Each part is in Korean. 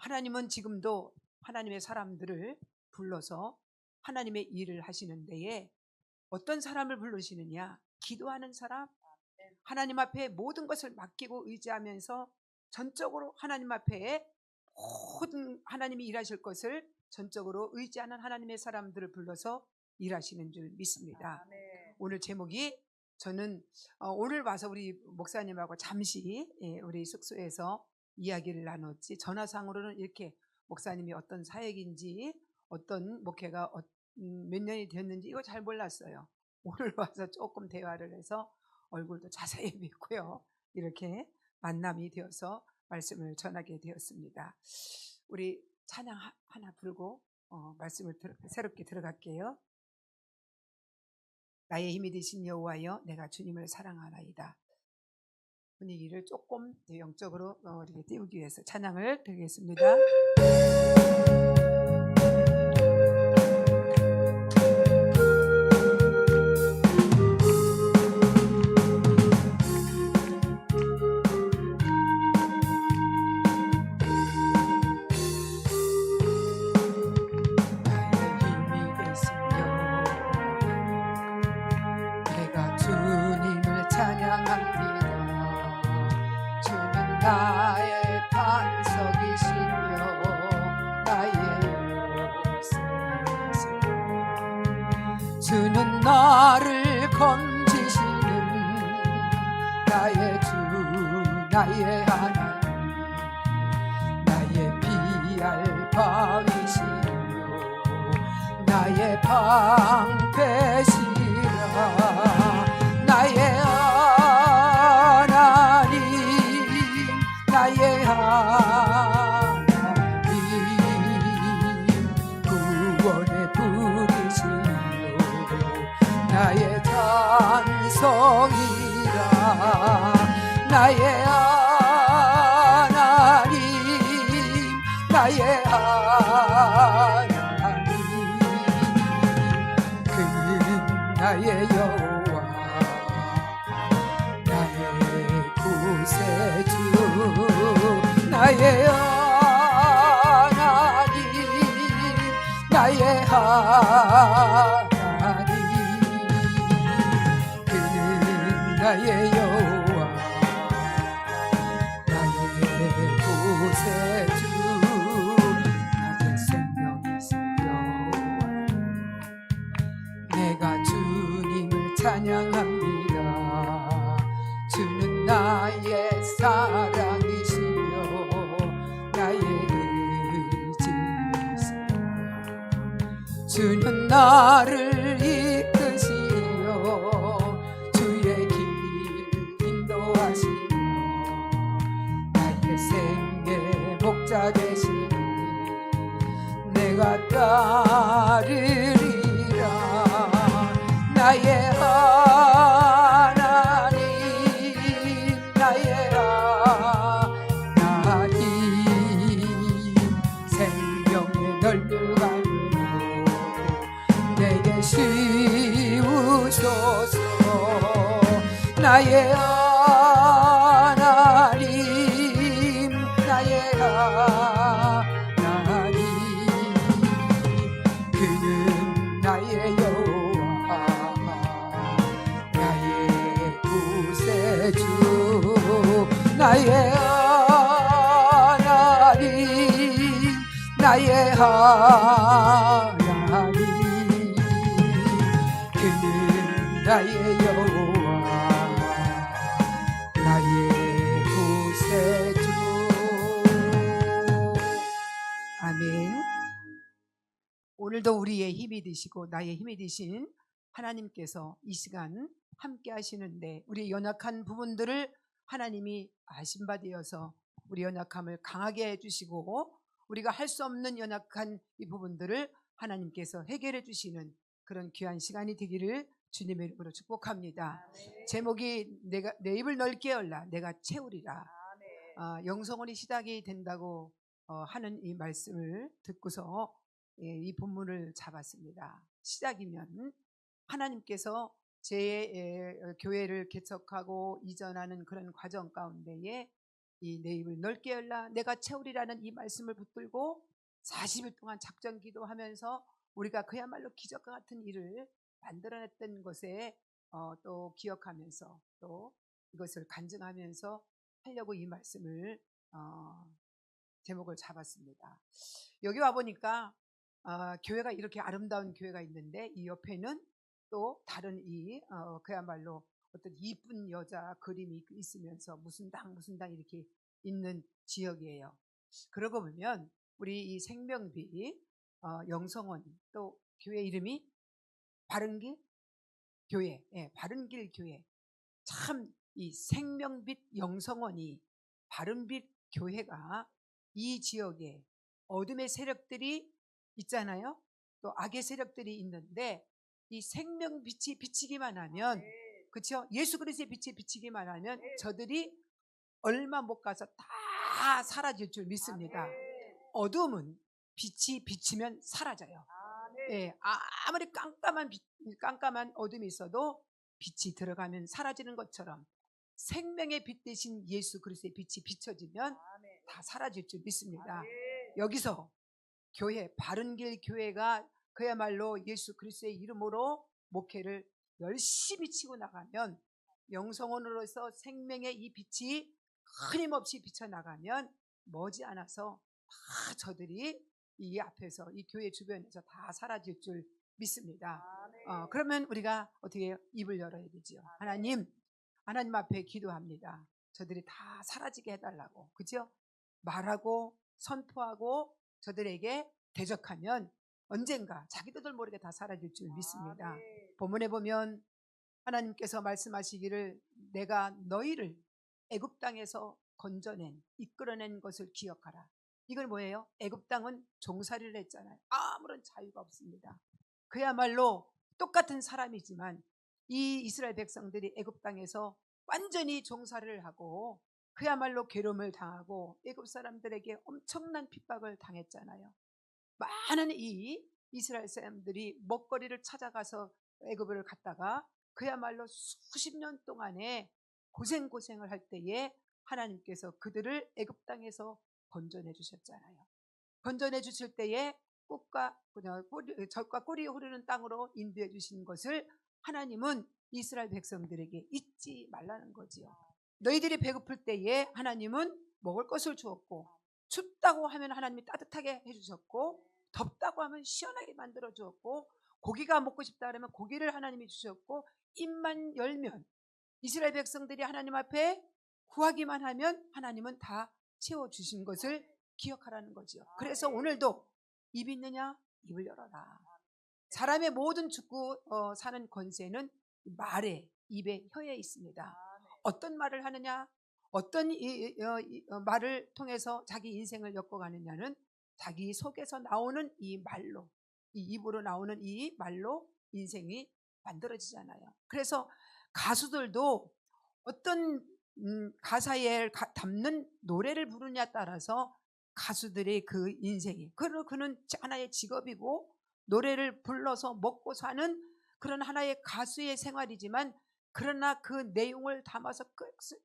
하나님은 지금도 하나님의 사람들을 불러서 하나님의 일을 하시는 데에 어떤 사람을 부르시느냐? 기도하는 사람, 하나님 앞에 모든 것을 맡기고 의지하면서 전적으로 하나님 앞에 모든 하나님이 일하실 것을 전적으로 의지하는 하나님의 사람들을 불러서 일하시는 줄 믿습니다. 오늘 제목이 저는 오늘 와서 우리 목사님하고 잠시 우리 숙소에서 이야기를 나눴지, 전화상으로는 이렇게 목사님이 어떤 사역인지 어떤 목회가 몇 년이 됐는지 이거 잘 몰랐어요. 오늘 와서 조금 대화를 해서 얼굴도 자세히 뵙고요, 이렇게 만남이 되어서 말씀을 전하게 되었습니다. 우리 찬양 하나 부르고 말씀을 새롭게 들어갈게요. 나의 힘이 되신 여호와여, 내가 주님을 사랑하나이다. 분위기를 조금 영적으로 이렇게 띄우기 위해서 찬양을 드리겠습니다. 나의 반석이시며 나의 요새, 주는 나를 건지시는 나의 주, 나의 하나님, 나의 피할 바위시며 나의 방패시라. 나의 나의 하나님, 구원의 불이시요 나의 찬송이라. 나의 하나님, 나의 하나님, 그는 나의 여호와, 나의 구세주, 나의 하나님, 나의 하나님, 그는 나의 여호와, 나의 구세주, 나의 생명이시여. 내가 주님을 찬양합니다. 주는 나의 사랑이시며 나의 의지시며, 주는 나를 이끄시며 주의 길 인도하시며 나의 생애 목자 되시니 내가 따르리라. 나의 하나님, 나의 하나님, 생명의 널브가니 내게 씌우소서. 나의 하나님, 나의 하나님, 그는 나의 여호와, 나의 구세주, 나의 하나님, 나의 하나님, 그는 나의 여호와, 나의 구세주. 아멘. 오늘도 우리의 힘이 되시고 나의 힘이 되신 하나님께서 이 시간 함께 하시는데, 우리 연약한 부분들을 하나님이 아신 바 되어서 우리 연약함을 강하게 해주시고 우리가 할 수 없는 연약한 이 부분들을 하나님께서 해결해 주시는 그런 귀한 시간이 되기를 주님의 이름으로 축복합니다. 아멘. 제목이 내 입을 넓게 열라 내가 채우리라. 영성원이 시작이 된다고 하는 이 말씀을 듣고서 이 본문을 잡았습니다. 시작이면 하나님께서 제 교회를 개척하고 이전하는 그런 과정 가운데에 내 입을 넓게 열라 내가 채우리라는 이 말씀을 붙들고 40일 동안 작전 기도하면서 우리가 그야말로 기적과 같은 일을 만들어냈던 것에 또 기억하면서 또 이것을 간증하면서 하려고 이 말씀을 제목을 잡았습니다. 여기 와 보니까 교회가 이렇게 아름다운 교회가 있는데 이 옆에는 또 다른 그야말로 어떤 이쁜 여자 그림이 있으면서 무슨 당 이렇게 있는 지역이에요. 그러고 보면 우리 이 생명비 영성원 또 교회 이름이 바른길 교회, 바른길 교회. 참 이 생명빛 영성원이 바른빛 교회가 이 지역에 어둠의 세력들이 있잖아요. 또 악의 세력들이 있는데 이 생명빛이 비치기만 하면 그렇죠? 예수 그리스도의 빛이 비치기만 하면 저들이 얼마 못 가서 다 사라질 줄 믿습니다. 어둠은 빛이 비치면 사라져요. 아무리 깜깜한 어둠이 있어도 빛이 들어가면 사라지는 것처럼 생명의 빛 대신 예수 그리스도의 빛이 비춰지면 다 사라질 줄 믿습니다. 여기서 교회 바른길 교회가 그야말로 예수 그리스도의 이름으로 목회를 열심히 치고 나가면 영성원으로서 생명의 이 빛이 끊임없이 비쳐나가면 머지않아서 다 저들이 이 앞에서 이 교회 주변에서 다 사라질 줄 믿습니다. 그러면 우리가 어떻게 해요? 입을 열어야 되죠. 하나님 앞에 기도합니다. 저들이 다 사라지게 해달라고. 그죠? 말하고 선포하고 저들에게 대적하면 언젠가 자기들 모르게 다 사라질 줄 믿습니다. 본문에 보면 하나님께서 말씀하시기를 내가 너희를 애굽 땅에서 건져낸 이끌어낸 것을 기억하라. 이건 뭐예요? 애굽 땅은 종살이를 했잖아요. 아무런 자유가 없습니다. 그야말로 똑같은 사람이지만 이 이스라엘 백성들이 애굽 땅에서 완전히 종살이를 하고 그야말로 괴로움을 당하고 애굽 사람들에게 엄청난 핍박을 당했잖아요. 많은 이 이스라엘 사람들이 먹거리를 찾아가서 애굽을 갔다가 그야말로 수십 년 동안에 고생을 할 때에 하나님께서 그들을 애굽 땅에서 건져내 주셨잖아요. 건져내 주실 때에 젖과 꿀이 흐르는 땅으로 인도해 주신 것을 하나님은 이스라엘 백성들에게 잊지 말라는 거지요. 너희들이 배고플 때에 하나님은 먹을 것을 주었고 춥다고 하면 하나님이 따뜻하게 해주셨고 덥다고 하면 시원하게 만들어 주었고 고기가 먹고 싶다 그러면 고기를 하나님이 주셨고 입만 열면 이스라엘 백성들이 하나님 앞에 구하기만 하면 하나님은 다 채워주신 것을 기억하라는 거죠. 그래서 오늘도 입 있느냐? 입을 열어라. 사람의 모든 죽고 사는 권세는 말에 입에 혀에 있습니다. 어떤 말을 하느냐? 어떤 말을 통해서 자기 인생을 엮어가느냐는 자기 속에서 나오는 이 말로 이 입으로 나오는 이 말로 인생이 만들어지잖아요. 그래서 가수들도 어떤 가사에 담는 노래를 부르냐에 따라서 가수들의 그 인생이 그는 하나의 직업이고 노래를 불러서 먹고 사는 그런 하나의 가수의 생활이지만 그러나 그 내용을 담아서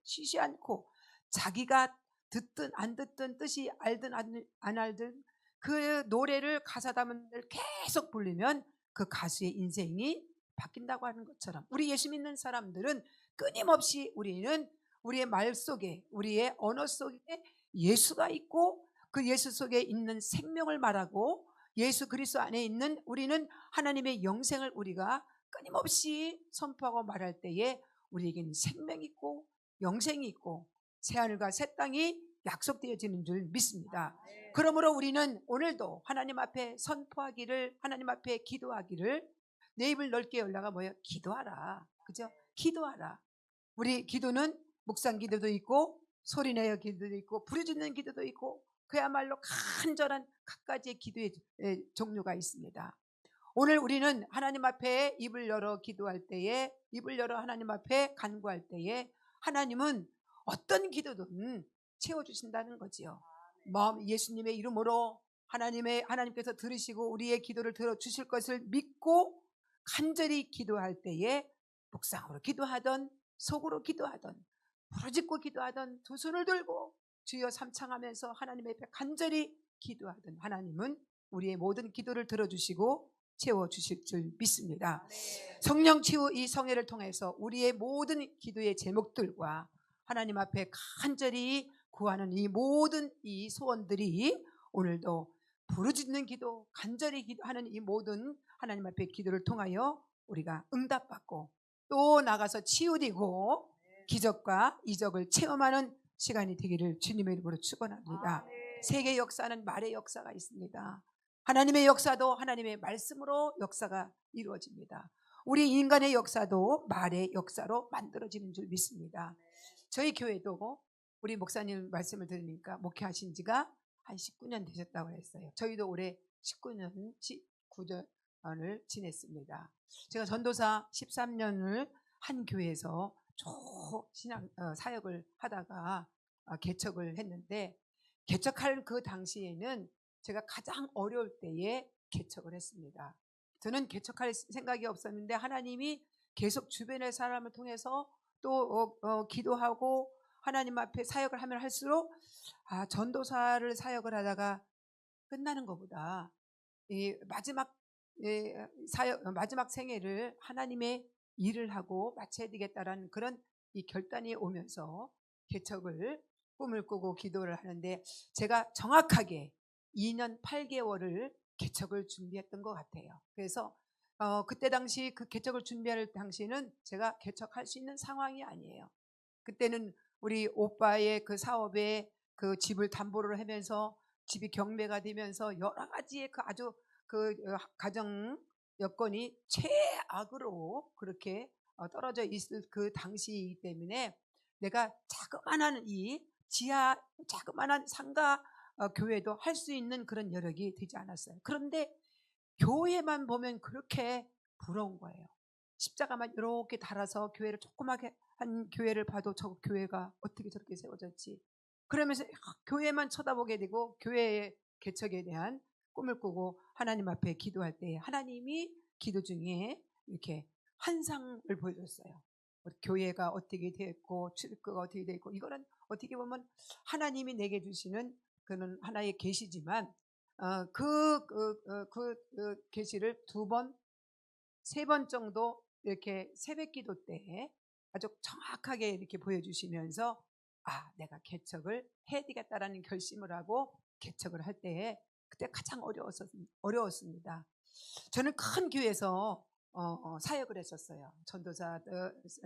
쉬지 않고 자기가 듣든 안 듣든 뜻이 알든 안 알든 그 노래를 가사 담은 걸 계속 부르면 그 가수의 인생이 바뀐다고 하는 것처럼 우리 예수 믿는 사람들은 끊임없이 우리는 우리의 말 속에 우리의 언어 속에 예수가 있고 그 예수 속에 있는 생명을 말하고 예수 그리스도 안에 있는 우리는 하나님의 영생을 우리가 끊임없이 선포하고 말할 때에 우리에게는 생명이 있고 영생이 있고 새하늘과 새 땅이 약속되어지는 줄 믿습니다. 그러므로 우리는 오늘도 하나님 앞에 선포하기를 하나님 앞에 기도하기를 내 입을 넓게 열다가 뭐예요? 기도하라. 그죠? 기도하라. 우리 기도는 묵상 기도도 있고 소리내어 기도도 있고 부르짖는 기도도 있고 그야말로 간절한 각가지의 기도의 종류가 있습니다. 오늘 우리는 하나님 앞에 입을 열어 기도할 때에 입을 열어 하나님 앞에 간구할 때에 하나님은 어떤 기도든 채워주신다는 거지요. 예수님의 이름으로 하나님께서 들으시고 우리의 기도를 들어주실 것을 믿고 간절히 기도할 때에 묵상으로 기도하던 속으로 기도하던 부르짖고 기도하던 두 손을 들고 주여 삼창하면서 하나님 앞에 간절히 기도하던 하나님은 우리의 모든 기도를 들어주시고 채워주실 줄 믿습니다. 성령 치유 이 성회를 통해서 우리의 모든 기도의 제목들과 하나님 앞에 간절히 구하는 이 모든 이 소원들이 오늘도 부르짖는 기도, 간절히 기도하는 이 모든 하나님 앞에 기도를 통하여 우리가 응답받고 또 나가서 치유되고 기적과 이적을 체험하는 시간이 되기를 주님의 이름으로 축원합니다. 세계 역사는 말의 역사가 있습니다. 하나님의 역사도 하나님의 말씀으로 역사가 이루어집니다. 우리 인간의 역사도 말의 역사로 만들어지는 줄 믿습니다. 저희 교회도 우리 목사님 말씀을 들으니까 목회하신 지가 한 19년 되셨다고 했어요. 저희도 올해 19년을 지냈습니다. 제가 전도사 13년을 한 교회에서 쭉 사역을 하다가 개척을 했는데, 개척할 그 당시에는 제가 가장 어려울 때에 개척을 했습니다. 저는 개척할 생각이 없었는데 하나님이 계속 주변의 사람을 통해서 또 기도하고 하나님 앞에 사역을 하면 할수록 전도사를 사역을 하다가 끝나는 것보다 이 마지막 생애를 하나님의 일을 하고 마쳐야 되겠다라는 그런 이 결단이 오면서 개척을 꿈을 꾸고 기도를 하는데, 제가 정확하게 2년 8개월을 개척을 준비했던 것 같아요. 그래서 그때 당시 그 개척을 준비할 당시는 제가 개척할 수 있는 상황이 아니에요. 그때는 우리 오빠의 그 사업에 그 집을 담보를 하면서 집이 경매가 되면서 여러 가지의 그 아주 그 가정 여건이 최악으로 그렇게 떨어져 있을 그 당시이기 때문에 내가 자그마한 이 지하 자그마한 상가 교회도 할 수 있는 그런 여력이 되지 않았어요. 그런데 교회만 보면 그렇게 부러운 거예요. 십자가만 이렇게 달아서 교회를 조그맣게 한 교회를 봐도 저 교회가 어떻게 저렇게 세워졌지, 그러면서 교회만 쳐다보게 되고 교회의 개척에 대한 꿈을 꾸고 하나님 앞에 기도할 때 하나님이 기도 중에 이렇게 환상을 보여줬어요. 교회가 어떻게 됐고 출입구가 어떻게 됐고, 이거는 어떻게 보면 하나님이 내게 주시는 그는 하나의 계시지만 그 계시를 2번, 3번 정도 이렇게 새벽기도 때 아주 정확하게 이렇게 보여주시면서 내가 개척을 해야 되겠다라는 결심을 하고 개척을 할 때에 그때 가장 어려웠습니다. 저는 큰 교회에서 사역을 했었어요. 전도사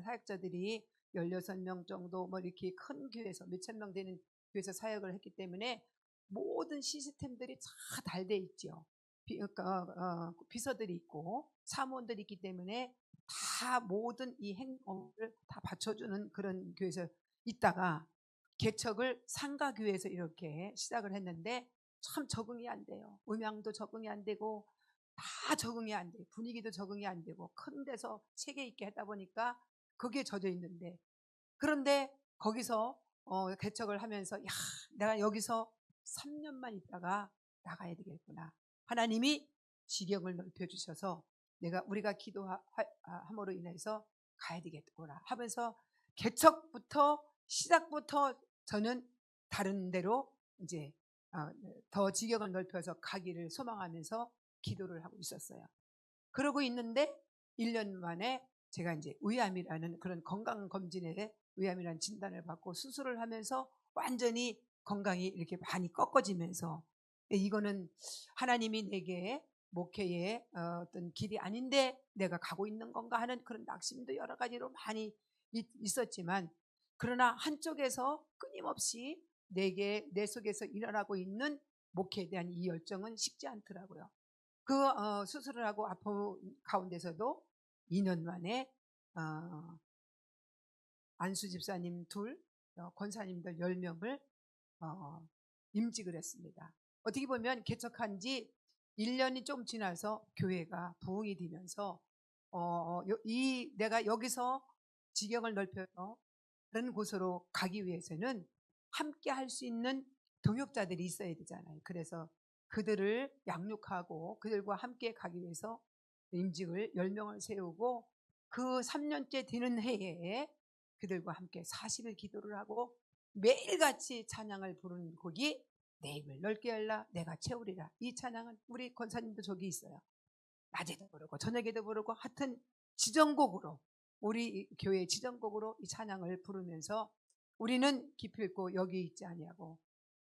사역자들이 16명 정도 뭐 이렇게 큰 교회에서 몇천 명 되는 교회에서 사역을 했기 때문에 모든 시스템들이 다 잘 돼 있죠. 비서들이 있고 사무원들이 있기 때문에 다 모든 이 행업을 다 받쳐주는 그런 교회에서 있다가 개척을 상가교회에서 이렇게 시작을 했는데 참 적응이 안 돼요. 음향도 적응이 안 되고 다 적응이 안 돼요. 분위기도 적응이 안 되고 큰 데서 세계 있게 하다 보니까 거기에 젖어 있는데, 그런데 거기서 개척을 하면서 내가 여기서 3년만 있다가 나가야 되겠구나. 하나님이 지경을 넓혀주셔서 우리가 기도함으로 인해서 가야 되겠구나 하면서 개척부터 시작부터 저는 다른 데로 이제 더 지경을 넓혀서 가기를 소망하면서 기도를 하고 있었어요. 그러고 있는데 1년 만에 제가 이제 위암이라는 그런 건강검진에 위암이라는 진단을 받고 수술을 하면서 완전히 건강이 이렇게 많이 꺾어지면서 이거는 하나님이 내게 목회의 어떤 길이 아닌데 내가 가고 있는 건가 하는 그런 낙심도 여러 가지로 많이 있었지만, 그러나 한쪽에서 끊임없이 내 속에서 일어나고 있는 목회에 대한 이 열정은 식지 않더라고요. 그 수술을 하고 아픔 가운데서도 2년 만에 안수 집사님 2, 권사님들 10명을 임직을 했습니다. 어떻게 보면 개척한 지 1년이 좀 지나서 교회가 부흥이 되면서 내가 여기서 지경을 넓혀서 다른 곳으로 가기 위해서는 함께 할 수 있는 동역자들이 있어야 되잖아요. 그래서 그들을 양육하고 그들과 함께 가기 위해서 임직을 10명을 세우고 그 3년째 되는 해에 그들과 함께 40일 기도를 하고 매일같이 찬양을 부르는 곡이 내 입을 넓게 열라 내가 채우리라. 이 찬양은 우리 권사님도 저기 있어요. 낮에도 부르고 저녁에도 부르고 하여튼 지정곡으로 우리 교회 지정곡으로 이 찬양을 부르면서 우리는 기필코 여기 있지 아니하고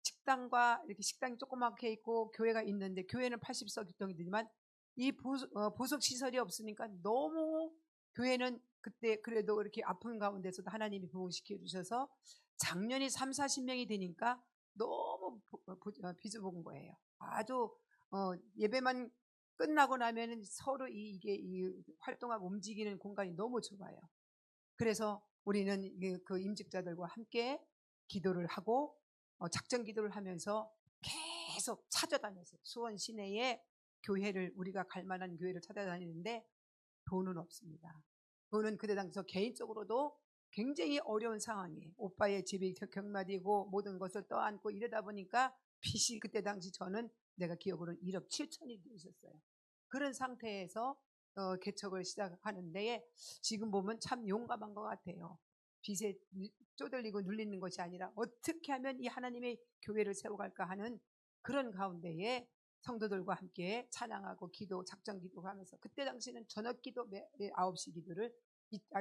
식당과 이렇게 식당이 조그맣게 있고 교회가 있는데 교회는 80석 교통이 되지만 이 보석 시설이 없으니까 너무 교회는 그때 그래도 이렇게 아픈 가운데서도 하나님이 부흥시켜 주셔서 작년이 3, 40명이 되니까 너무 비좁은 거예요. 아주 예배만 끝나고 나면 서로 이게 활동하고 움직이는 공간이 너무 좁아요. 그래서 우리는 그 임직자들과 함께 기도를 하고 작전 기도를 하면서 계속 찾아다녔어요. 수원 시내에 교회를 우리가 갈 만한 교회를 찾아다니는데 돈은 없습니다. 돈은 그때 당시 개인적으로도 굉장히 어려운 상황이에요. 오빠의 집이 경마디고 모든 것을 떠안고 이러다 보니까 빚이 그때 당시 저는 내가 기억으로는 1억 7천이 있었어요. 그런 상태에서 개척을 시작하는데 지금 보면 참 용감한 것 같아요. 빚에 쪼들리고 눌리는 것이 아니라 어떻게 하면 이 하나님의 교회를 세워갈까 하는 그런 가운데에 성도들과 함께 찬양하고 기도, 작전 기도하면서 그때 당시에는 저녁 기도 9시 기도를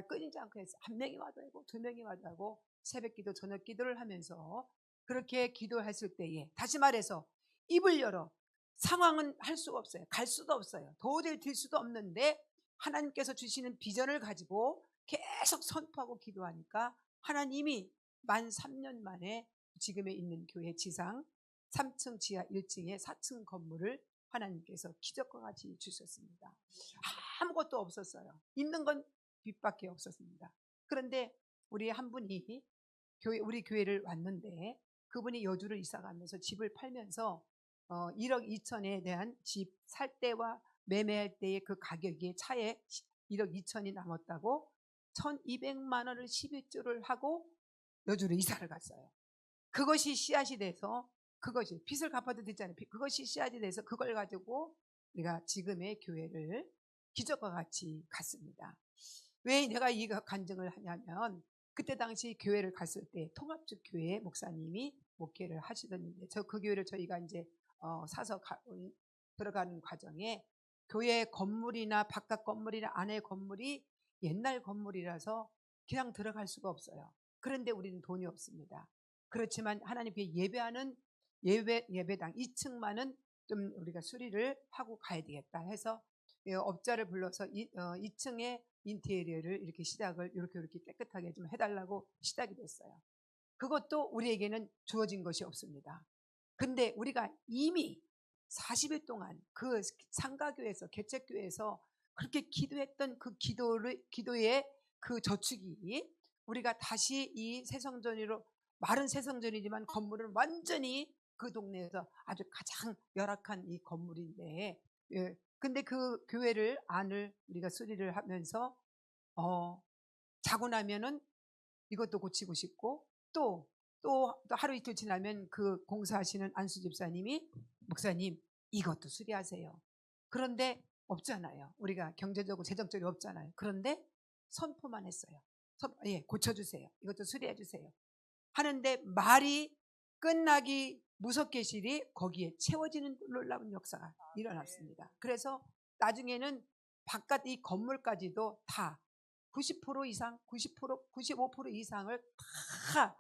끊이지 않고 했어요. 한 명이 와도 하고 두 명이 와도 하고 새벽 기도, 저녁 기도를 하면서 그렇게 기도했을 때에 다시 말해서 입을 열어 상황은 할 수가 없어요. 갈 수도 없어요. 도저히 될 수도 없는데 하나님께서 주시는 비전을 가지고 계속 선포하고 기도하니까 하나님이 만 3년 만에 지금에 있는 교회 지상 3층 지하 1층에 4층 건물을 하나님께서 기적과 같이 주셨습니다. 아무것도 없었어요. 있는 건 빚밖에 없었습니다. 그런데 우리 한 분이 우리 교회를 왔는데 그분이 여주를 이사 가면서 집을 팔면서 1억 2천에 대한 집 살 때와 매매할 때의 그 가격이 차에 1억 2천이 남았다고 1,200만 원을 11조를 하고 여주로 이사를 갔어요. 그것이 씨앗이 돼서 그것이 빚을 갚아도 되잖아요. 그것이 씨앗이 돼서 그걸 가지고 우리가 지금의 교회를 기적과 같이 갔습니다. 왜 내가 이 간증을 하냐면 그때 당시 교회를 갔을 때 통합적 교회 목사님이 목회를 하시던데 그 교회를 저희가 이제 사서 들어가는 과정에 교회 건물이나 바깥 건물이나 안에 건물이 옛날 건물이라서 그냥 들어갈 수가 없어요. 그런데 우리는 돈이 없습니다. 그렇지만 하나님께 예배하는 예배당 2층만은 좀 우리가 수리를 하고 가야 되겠다 해서 업자를 불러서 2층에 인테리어를 이렇게 시작을 이렇게 깨끗하게 좀 해달라고 시작이 됐어요. 그것도 우리에게는 주어진 것이 없습니다. 근데 우리가 이미 40일 동안 그 상가교회에서 개척교회에서 그렇게 기도했던 그 기도의 그 저축이 우리가 다시 이 새성전으로 마른 새성전이지만 건물은 완전히 그 동네에서 아주 가장 열악한 이 건물인데 근데 그 교회를 안을 우리가 수리를 하면서 자고 나면은 이것도 고치고 싶고 또 하루 이틀 지나면 그 공사하시는 안수 집사님이 목사님 이것도 수리하세요. 그런데 없잖아요. 우리가 경제적으로 재정적이 없잖아요. 그런데 선포만 했어요. 고쳐주세요. 이것도 수리해 주세요. 하는데 말이 끝나기 무섭게실이 거기에 채워지는 놀라운 역사가 일어났습니다. 그래서 나중에는 바깥 이 건물까지도 다 90% 이상, 90%, 95% 이상을 다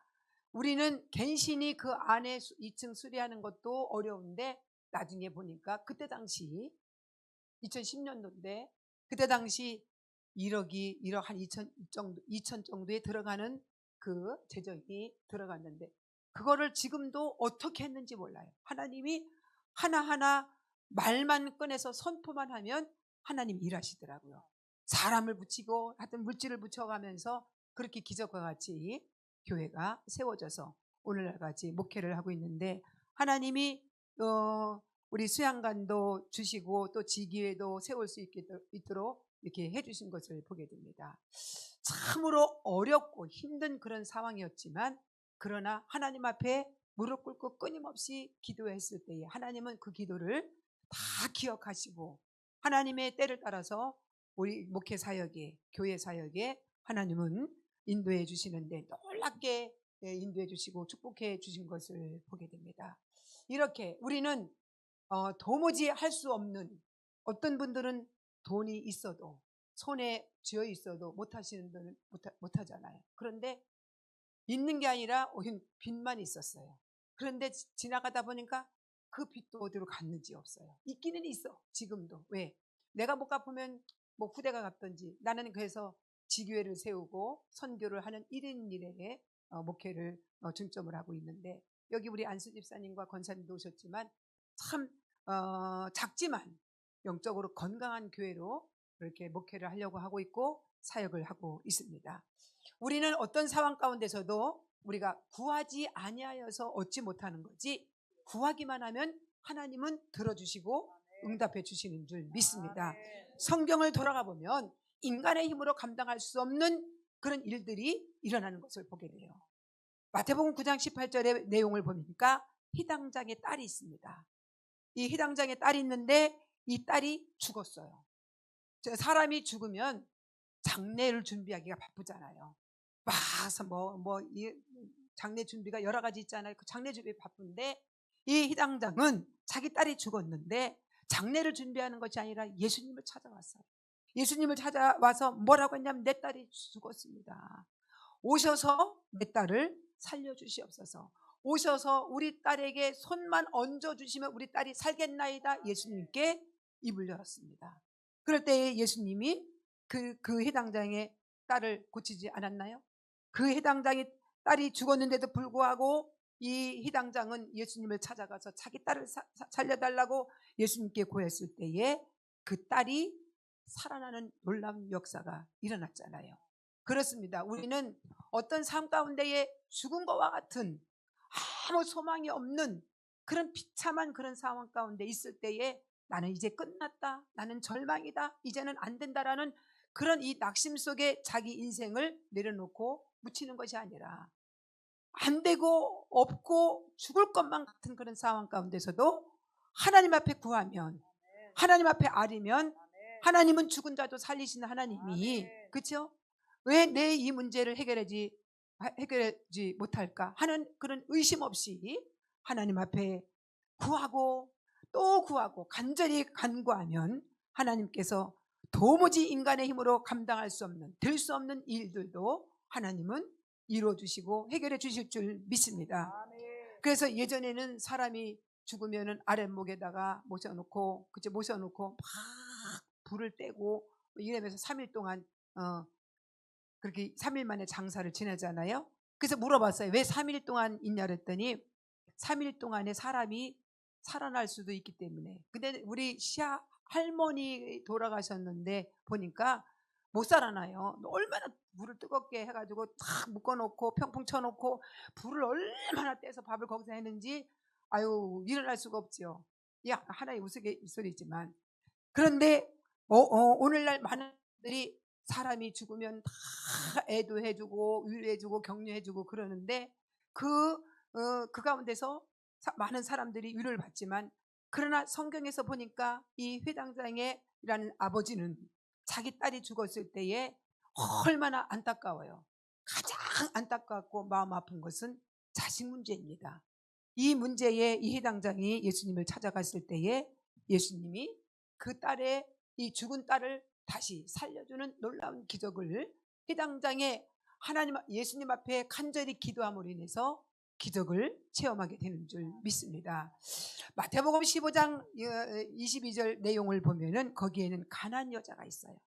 우리는 갱신이 그 안에 2층 수리하는 것도 어려운데 나중에 보니까 그때 당시 2010년도인데 그때 당시 1억 한 2천 정도에 들어가는 그 재정이 들어갔는데 그거를 지금도 어떻게 했는지 몰라요. 하나님이 하나하나 말만 꺼내서 선포만 하면 하나님 일하시더라고요. 사람을 붙이고 하여튼 물질을 붙여가면서 그렇게 기적과 같이 교회가 세워져서 오늘날까지 목회를 하고 있는데 하나님이 우리 수양관도 주시고 또 지기회도 세울 수 있도록 이렇게 해주신 것을 보게 됩니다. 참으로 어렵고 힘든 그런 상황이었지만 그러나 하나님 앞에 무릎 꿇고 끊임없이 기도했을 때에 하나님은 그 기도를 다 기억하시고 하나님의 때를 따라서 우리 목회 사역에 교회 사역에 하나님은 인도해 주시는데 놀랍게 인도해 주시고 축복해 주신 것을 보게 됩니다. 이렇게 우리는 도무지 할 수 없는, 어떤 분들은 돈이 있어도 손에 쥐어 있어도 못 하시는 분은 못 하잖아요. 그런데 있는 게 아니라 오히려 빚만 있었어요. 그런데 지나가다 보니까 그 빚도 어디로 갔는지 없어요. 있기는 있어 지금도. 왜? 내가 못 갚으면 뭐 후대가 갚든지. 나는 그래서 지교회를 세우고 선교를 하는 1인 1회의 목회를 중점을 하고 있는데, 여기 우리 안수 집사님과 권사님도 오셨지만 참 작지만 영적으로 건강한 교회로 그렇게 목회를 하려고 하고 있고 사역을 하고 있습니다. 우리는 어떤 상황 가운데서도 우리가 구하지 아니하여서 얻지 못하는 거지, 구하기만 하면 하나님은 들어주시고 응답해 주시는 줄 믿습니다. 성경을 돌아가 보면 인간의 힘으로 감당할 수 없는 그런 일들이 일어나는 것을 보게 돼요. 마태복음 9장 18절의 내용을 보니까 희당장의 딸이 있습니다. 이 희당장의 딸이 있는데 이 딸이 죽었어요. 사람이 죽으면 장례를 준비하기가 바쁘잖아요. 장례 준비가 여러 가지 있잖아요. 그 장례 준비 바쁜데 이 희당장은 자기 딸이 죽었는데 장례를 준비하는 것이 아니라 예수님을 찾아왔어요. 예수님을 찾아와서 뭐라고 했냐면 내 딸이 죽었습니다. 오셔서 내 딸을 살려주시옵소서. 오셔서 우리 딸에게 손만 얹어주시면 우리 딸이 살겠나이다. 예수님께 입을 열었습니다. 그럴 때에 예수님이 그 해당장의 딸을 고치지 않았나요? 그 해당장의 딸이 죽었는데도 불구하고 이 해당장은 예수님을 찾아가서 자기 딸을 살려달라고 예수님께 구했을 때에 그 딸이 살아나는 놀라운 역사가 일어났잖아요. 그렇습니다. 우리는 어떤 삶 가운데에 죽은 것과 같은 아무 소망이 없는 그런 비참한 그런 상황 가운데 있을 때에 나는 이제 끝났다, 나는 절망이다, 이제는 안 된다라는 그런 이 낙심 속에 자기 인생을 내려놓고 묻히는 것이 아니라 안 되고 없고 죽을 것만 같은 그런 상황 가운데서도 하나님 앞에 구하면, 하나님 앞에 아리면 하나님은 죽은 자도 살리시는 하나님이, 그렇죠? 왜 내 이 문제를 해결하지 못할까 하는 그런 의심 없이 하나님 앞에 구하고 또 구하고 간절히 간구하면 하나님께서 도무지 인간의 힘으로 감당할 수 없는, 될 수 없는 일들도 하나님은 이루어 주시고 해결해 주실 줄 믿습니다. 그래서 예전에는 사람이 죽으면은 아랫목에다가 모셔놓고 막 불을 떼고 이러면서 3일 동안 그렇게 3일 만에 장사를 지내잖아요. 그래서 물어봤어요. 왜 3일 동안 있냐 그랬더니 3일 동안에 사람이 살아날 수도 있기 때문에. 근데 우리 시아 할머니 돌아가셨는데 보니까 못 살아나요. 얼마나 물을 뜨겁게 해가지고 탁 묶어놓고 평풍 쳐놓고 불을 얼마나 떼서 밥을 거기서 했는지 아유 일어날 수가 없죠. 야, 하나의 우스갯소리지만. 그런데 오늘날 많은 분들이 사람이 죽으면 다 애도해주고 위로해주고 격려해주고 그러는데 그 가운데서 많은 사람들이 위로를 받지만, 그러나 성경에서 보니까 이 회당장이라는 아버지는 자기 딸이 죽었을 때에 얼마나 안타까워요. 가장 안타깝고 마음 아픈 것은 자식 문제입니다. 이 문제에 이 회당장이 예수님을 찾아갔을 때에 예수님이 그 딸의 이 죽은 딸을 다시 살려주는 놀라운 기적을 회당장에 예수님 앞에 간절히 기도함으로 인해서 기적을 체험하게 되는 줄 믿습니다. 마태복음 15장 22절 내용을 보면은 거기에는 가난 여자가 있어요.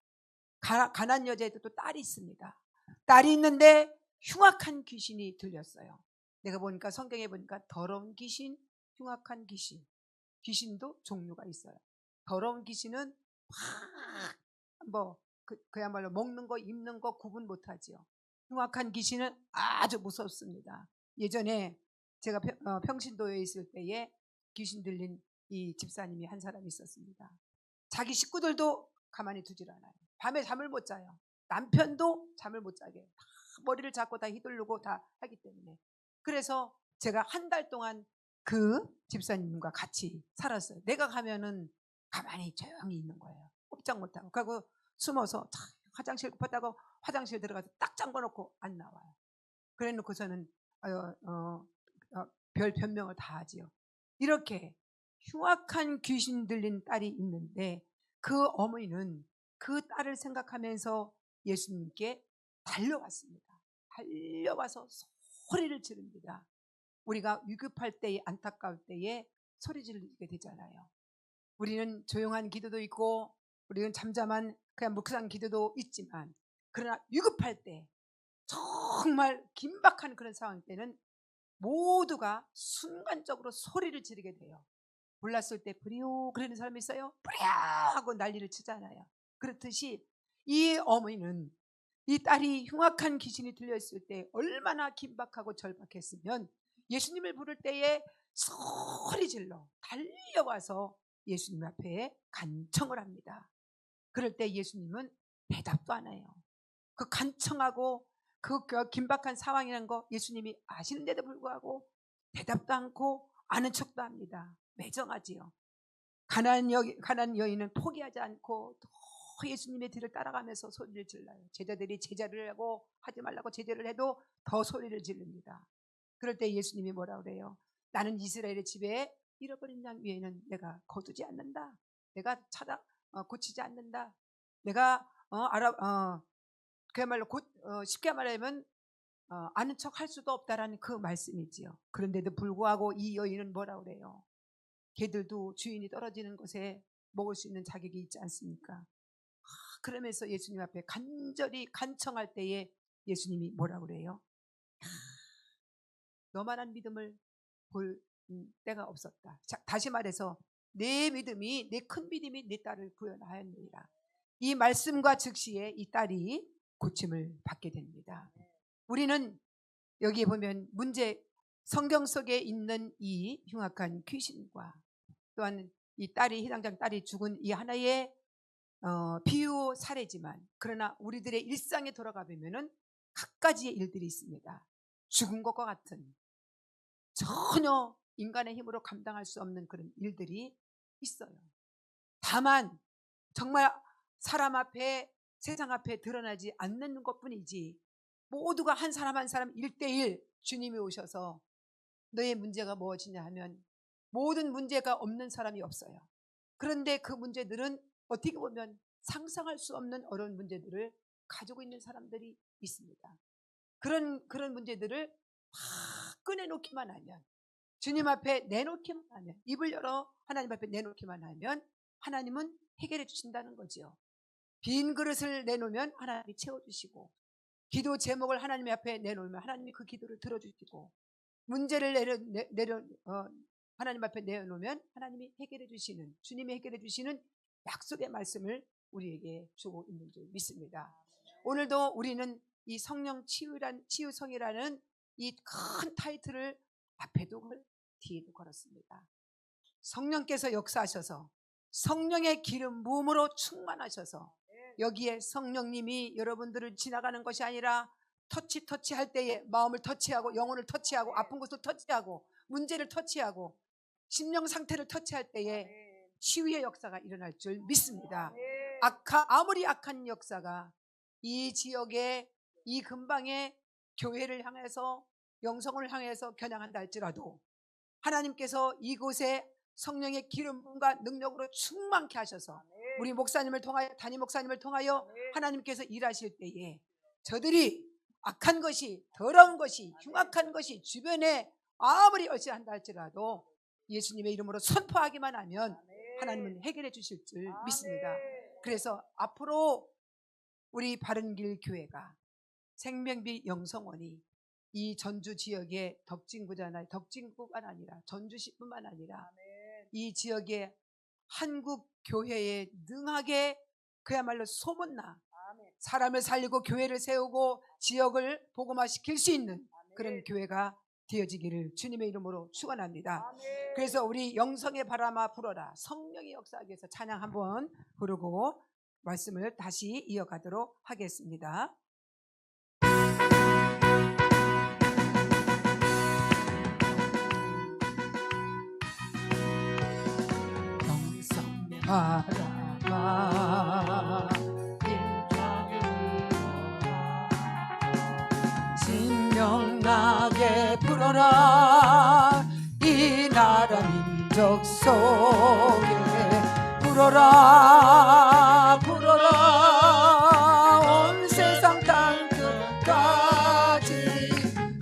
가난 여자에도 또 딸이 있습니다. 딸이 있는데 흉악한 귀신이 들렸어요. 내가 보니까 성경에 보니까 더러운 귀신, 흉악한 귀신, 귀신도 종류가 있어요. 더러운 귀신은 그야말로 먹는 거 입는 거 구분 못하지요. 흉악한 귀신은 아주 무섭습니다. 예전에 제가 평신도에 있을 때에 귀신 들린 이 집사님이 한 사람이 있었습니다. 자기 식구들도 가만히 두질 않아요. 밤에 잠을 못 자요. 남편도 잠을 못 자게 다 머리를 잡고 다 휘두르고 다 하기 때문에. 그래서 제가 한 달 동안 그 집사님과 같이 살았어요. 내가 가면은 가만히 조용히 있는 거예요. 꼼짝 못하고. 그리고 숨어서 화장실 급하다고 화장실 들어가서 딱 잠궈놓고 안 나와요. 그래 놓고서는 별 변명을 다 하지요. 이렇게 흉악한 귀신 들린 딸이 있는데 그 어머니는 그 딸을 생각하면서 예수님께 달려왔습니다. 달려와서 소리를 지릅니다. 우리가 위급할 때에, 안타까울 때에 소리 지르게 되잖아요. 우리는 조용한 기도도 있고 우리는 잠잠한 그냥 묵상 기도도 있지만, 그러나 위급할 때, 정말 긴박한 그런 상황 때는 모두가 순간적으로 소리를 지르게 돼요. 몰랐을 때 부리오 그러는 사람이 있어요. 부리오 하고 난리를 치잖아요. 그렇듯이 이 어머니는 이 딸이 흉악한 귀신이 들려있을 때 얼마나 긴박하고 절박했으면 예수님을 부를 때에 소리 질러 달려와서 예수님 앞에 간청을 합니다. 그럴 때 예수님은 대답도 안 해요. 그 간청하고 그 긴박한 상황이라는 거 예수님이 아시는데도 불구하고 대답도 않고 아는 척도 합니다. 매정하지요. 가난한 여인은 포기하지 않고 더 예수님의 뒤를 따라가면서 소리를 질러요. 제자들이 제자를 하고 하지 말라고 제재를 해도 더 소리를 지릅니다. 그럴 때 예수님이 뭐라 그래요? 나는 이스라엘의 집에 잃어버린 양 위에는 내가 거두지 않는다. 내가 고치지 않는다. 내가 그야말로 쉽게 말하면 아는 척 할 수도 없다라는 그 말씀이지요. 그런데도 불구하고 이 여인은 뭐라 그래요? 개들도 주인이 떨어지는 곳에 먹을 수 있는 자격이 있지 않습니까? 그러면서 예수님 앞에 간절히 간청할 때에 예수님이 뭐라 그래요? 너만한 믿음을 볼 때가 없었다. 자, 다시 말해서 내 큰 믿음이 내 딸을 구원하였느니라. 이 말씀과 즉시에 이 딸이 고침을 받게 됩니다. 우리는 여기에 보면 성경 속에 있는 이 흉악한 귀신과 또한 이 해당장 딸이 죽은 이 하나의 비유 사례지만, 그러나 우리들의 일상에 돌아가 보면은 각가지의 일들이 있습니다. 죽은 것과 같은 전혀 인간의 힘으로 감당할 수 없는 그런 일들이 있어요. 다만 정말 사람 앞에, 세상 앞에 드러나지 않는 것뿐이지, 모두가 한 사람 한 사람 1대1 주님이 오셔서 너의 문제가 무엇이냐 하면 모든 문제가 없는 사람이 없어요. 그런데 그 문제들은 어떻게 보면 상상할 수 없는 어려운 문제들을 가지고 있는 사람들이 있습니다. 그런 문제들을 막 꺼내놓기만 하면, 주님 앞에 내놓기만 하면, 입을 열어 하나님 앞에 내놓기만 하면 하나님은 해결해 주신다는 거죠. 빈 그릇을 내놓으면 하나님이 채워주시고, 기도 제목을 하나님 앞에 내놓으면 하나님이 그 기도를 들어주시고, 문제를 하나님 앞에 내놓으면 하나님이 해결해 주시는, 주님이 해결해 주시는 약속의 말씀을 우리에게 주고 있는 줄 믿습니다. 오늘도 우리는 이 성령 치유성이라는 이 큰 타이틀을 앞에도 뒤에도 걸었습니다. 성령께서 역사하셔서 성령의 기름 부음으로 충만하셔서, 여기에 성령님이 여러분들을 지나가는 것이 아니라 터치할 때에 마음을 터치하고 영혼을 터치하고 아픈 것을 터치하고 문제를 터치하고 심령 상태를 터치할 때에 치유의 역사가 일어날 줄 믿습니다. 아무리 악한 역사가 이 지역에, 이 근방에 교회를 향해서, 영성을 향해서 겨냥한다 할지라도 하나님께서 이곳에 성령의 기름과 능력으로 충만케 하셔서 우리 목사님을 통하여, 담임 목사님을 통하여 하나님께서 일하실 때에 저들이 악한 것이, 더러운 것이, 흉악한 것이 주변에 아무리 어찌한다 할지라도 예수님의 이름으로 선포하기만 하면 하나님은 해결해 주실 줄 믿습니다. 그래서 앞으로 우리 바른길 교회가, 생명빛 영성원이 이 전주 지역의 덕진구만 아니라 전주시뿐만 아니라 이 지역의 한국 교회에 능하게 그야말로 소문나 사람을 살리고 교회를 세우고 지역을 복음화시킬 수 있는 그런 교회가 되어지기를 주님의 이름으로 축원합니다. 그래서 우리 영성의 바람아 불어라, 성령의 역사하기 위해서 찬양 한번 부르고 말씀을 다시 이어가도록 하겠습니다. 영성의 바람아 진명나게 불어라 이 나라 민족 속에 불어라 불어라 온 세상 땅 끝까지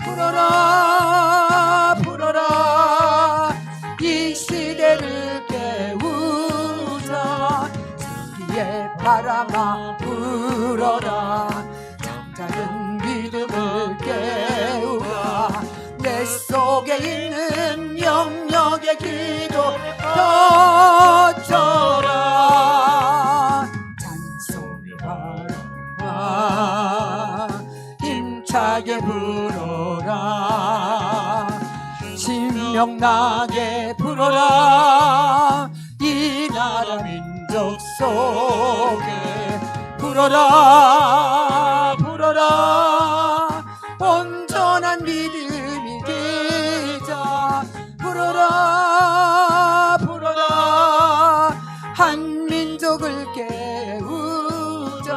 불어라 불어라 이 시대를 깨우자 승리의 바람아 불어라 잠자는 믿음을 깨우라 내 속에 있는 영역의 기도 터져라 찬송의 바람아 힘차게 불어라 신명나게 불어라 이 나라 민족 속에 불어라 불어라 온전한 믿음이 되자 불어라 불어라 한 민족을 깨우자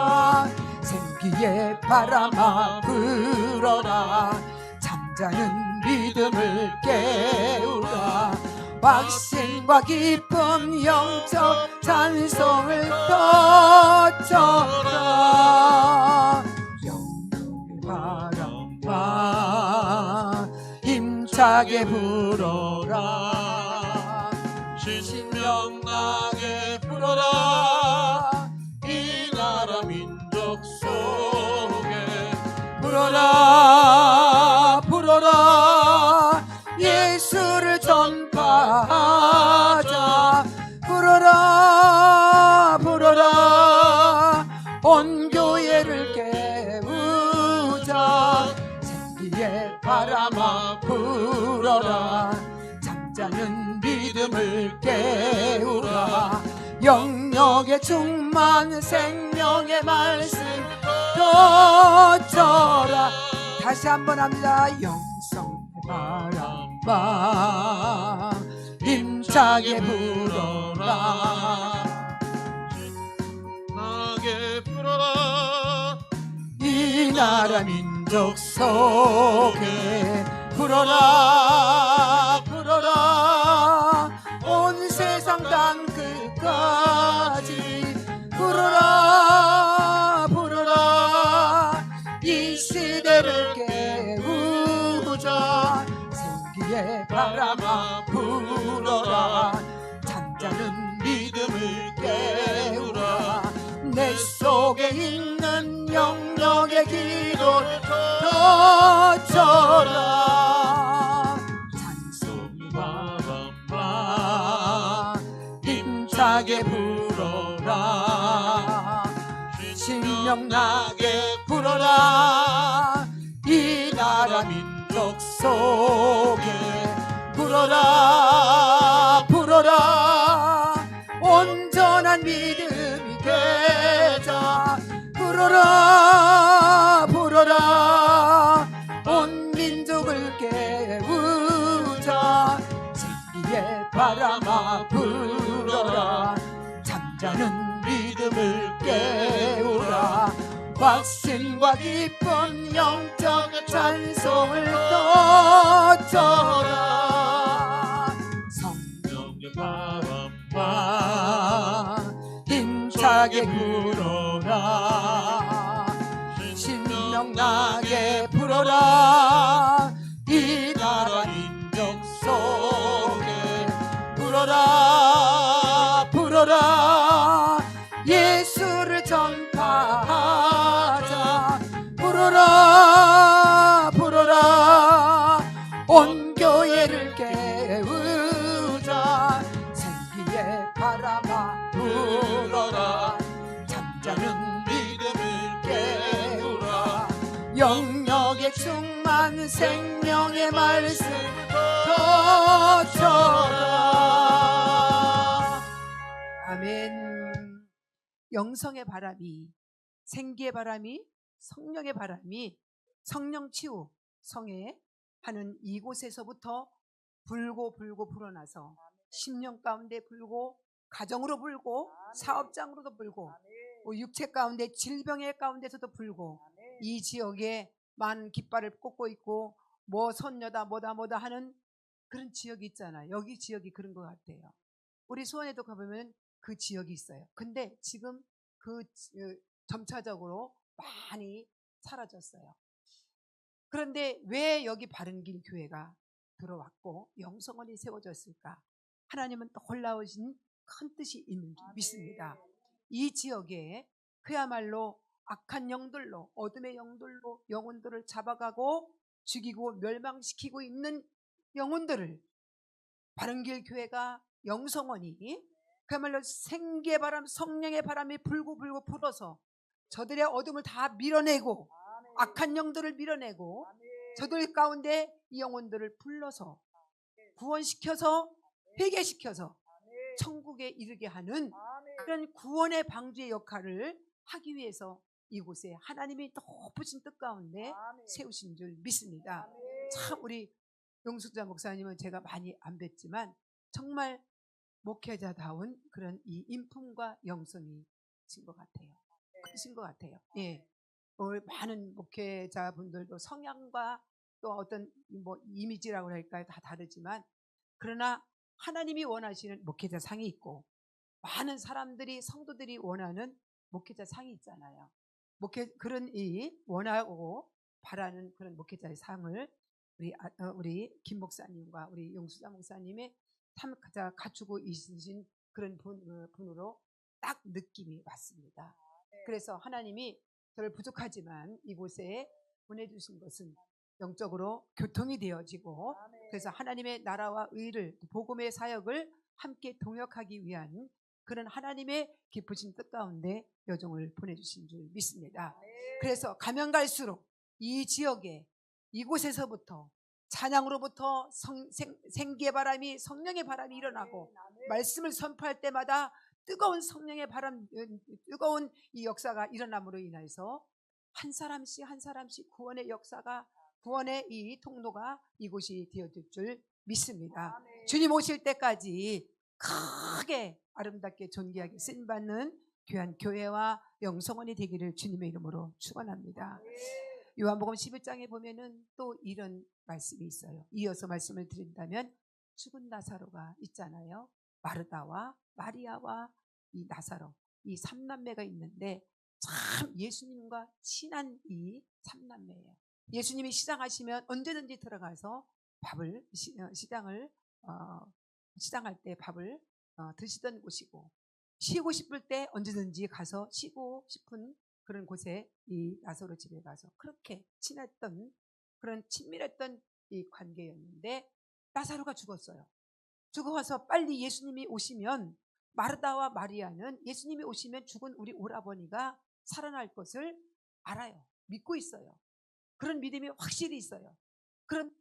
생기의 바람아 불어라 잠자는 믿음을 깨우라 확신과 기쁨 영적 찬송을 터쳐라 영광의 바람아 힘차게 불어라 신명나게 불어라 이 나라 민족 속에 불어라 불어라 예수를 전파하자 불어라 불어라 온 교회를 깨우자 생기의 바람아 불어라 잠자는 믿음을 깨우라 영역의 충만 생명의 말씀 터져라 다시 한번 합니다 영성의 바람아 힘차게 불어라 나게 불어라 이 나라 민족 속에 불어라 불어라 온 세상 땅 끝까지 불어라 불어라 이 시대를 깨우자 생기의 바람아 불어라 잠자는 믿음을 깨우라 내 속에 있는 영역의 기도를 터져라 찬송의 바람아 힘차게 불어라 신명나게 불어라 이 나라 민족 속에 불어라 불어라 온전한 믿음이 되자 불어라 불어라 온 민족을 깨우자 생기의 바람아 불어라 잠자는 믿음을 깨우라 확신과 기쁜 영적 찬송을 터져라 성령의 바람아 힘차게 불어라 신명나게 불어라 이 나라 민족 속에 불어라 불어라 예수를 전파하자 불어라 불어라 온 교회를 깨우자 생기의 바람아 불어라 잠자는 믿음을 깨우라 영역의 충만 생명의 말씀 터져라 아멘 영성의 바람이 생기의 바람이 성령의 바람이 성령 치유 성회 하는 이곳에서부터 불고 불어나서 심령 가운데 불고 가정으로 불고 사업장으로도 불고 육체 가운데 질병의 가운데서도 불고 이 지역에 많은 깃발을 꽂고 있고 뭐 선녀다 뭐다 하는 그런 지역이 있잖아요. 여기 지역이 그런 것 같아요. 우리 수원에도 가보면 그 지역이 있어요. 근데 지금 점차적으로 많이 사라졌어요. 그런데 왜 여기 바른길 교회가 들어왔고 영성원이 세워졌을까? 하나님은 또 놀라우신 큰 뜻이 있는 줄 믿습니다. 이 지역에 그야말로 악한 영들로, 어둠의 영들로 영혼들을 잡아가고 죽이고 멸망시키고 있는 영혼들을 바른길 교회가, 영성원이 그야말로 생계바람, 성령의 바람이 불고 불어서 저들의 어둠을 다 밀어내고 악한 영들을 밀어내고 저들 가운데 이 영혼들을 불러서 구원시켜서 회개시켜서 천국에 이르게 하는 그런 구원의 방주의 역할을 하기 위해서 이곳에 하나님이 높으신 뜻 가운데 세우신 줄 믿습니다. 참 우리 용숙자 목사님은 제가 많이 안 뵀지만 정말 목회자다운 그런 이 인품과 영성이 신 것 같아요. 크신 것 같아요. 예. 많은 목회자분들도 성향과 또 어떤 뭐 이미지라고 할까요? 다 다르지만 그러나 하나님이 원하시는 목회자 상이 있고 많은 사람들이 성도들이 원하는 목회자 상이 있잖아요. 그런 이 원하고 바라는 그런 목회자의 상을 우리 김 목사님과 우리 용수자 목사님의 참 갖추고 있으신 그런 분으로 딱 느낌이 왔습니다. 그래서 하나님이 저를 부족하지만 이곳에 보내주신 것은 영적으로 교통이 되어지고 그래서 하나님의 나라와 의를 복음의 사역을 함께 동역하기 위한 그런 하나님의 기쁘신 뜻 가운데 여종을 보내주신 줄 믿습니다. 그래서 가면 갈수록 이 지역에 이곳에서부터 찬양으로부터 생기의 바람이, 성령의 바람이 일어나고 말씀을 선포할 때마다 뜨거운 성령의 바람, 뜨거운 이 역사가 일어남으로 인해서 한 사람씩 한 사람씩 구원의 역사가, 구원의 이 통로가 이곳이 되어질 줄 믿습니다. 주님 오실 때까지 크게 아름답게 존귀하게 쓰임받는 귀한 교회와 영성원이 되기를 주님의 이름으로 축원합니다. 요한복음 11장에 보면은 또 이런 말씀이 있어요. 이어서 말씀을 드린다면 죽은 나사로가 있잖아요. 마르다와 마리아와 이 나사로, 이 삼남매가 있는데 참 예수님과 친한 이 삼남매예요. 예수님이 시장하시면 언제든지 들어가서 밥을 시장할 때 밥을 드시던 곳이고 쉬고 싶을 때 언제든지 가서 쉬고 싶은 그런 곳에 이 나사로 집에 가서 그렇게 친했던 그런 친밀했던 이 관계였는데 나사로가 죽었어요. 죽어서 빨리 예수님이 오시면 마르다와 마리아는 예수님이 오시면 죽은 우리 오라버니가 살아날 것을 알아요. 믿고 있어요. 그런 믿음이 확실히 있어요. 그런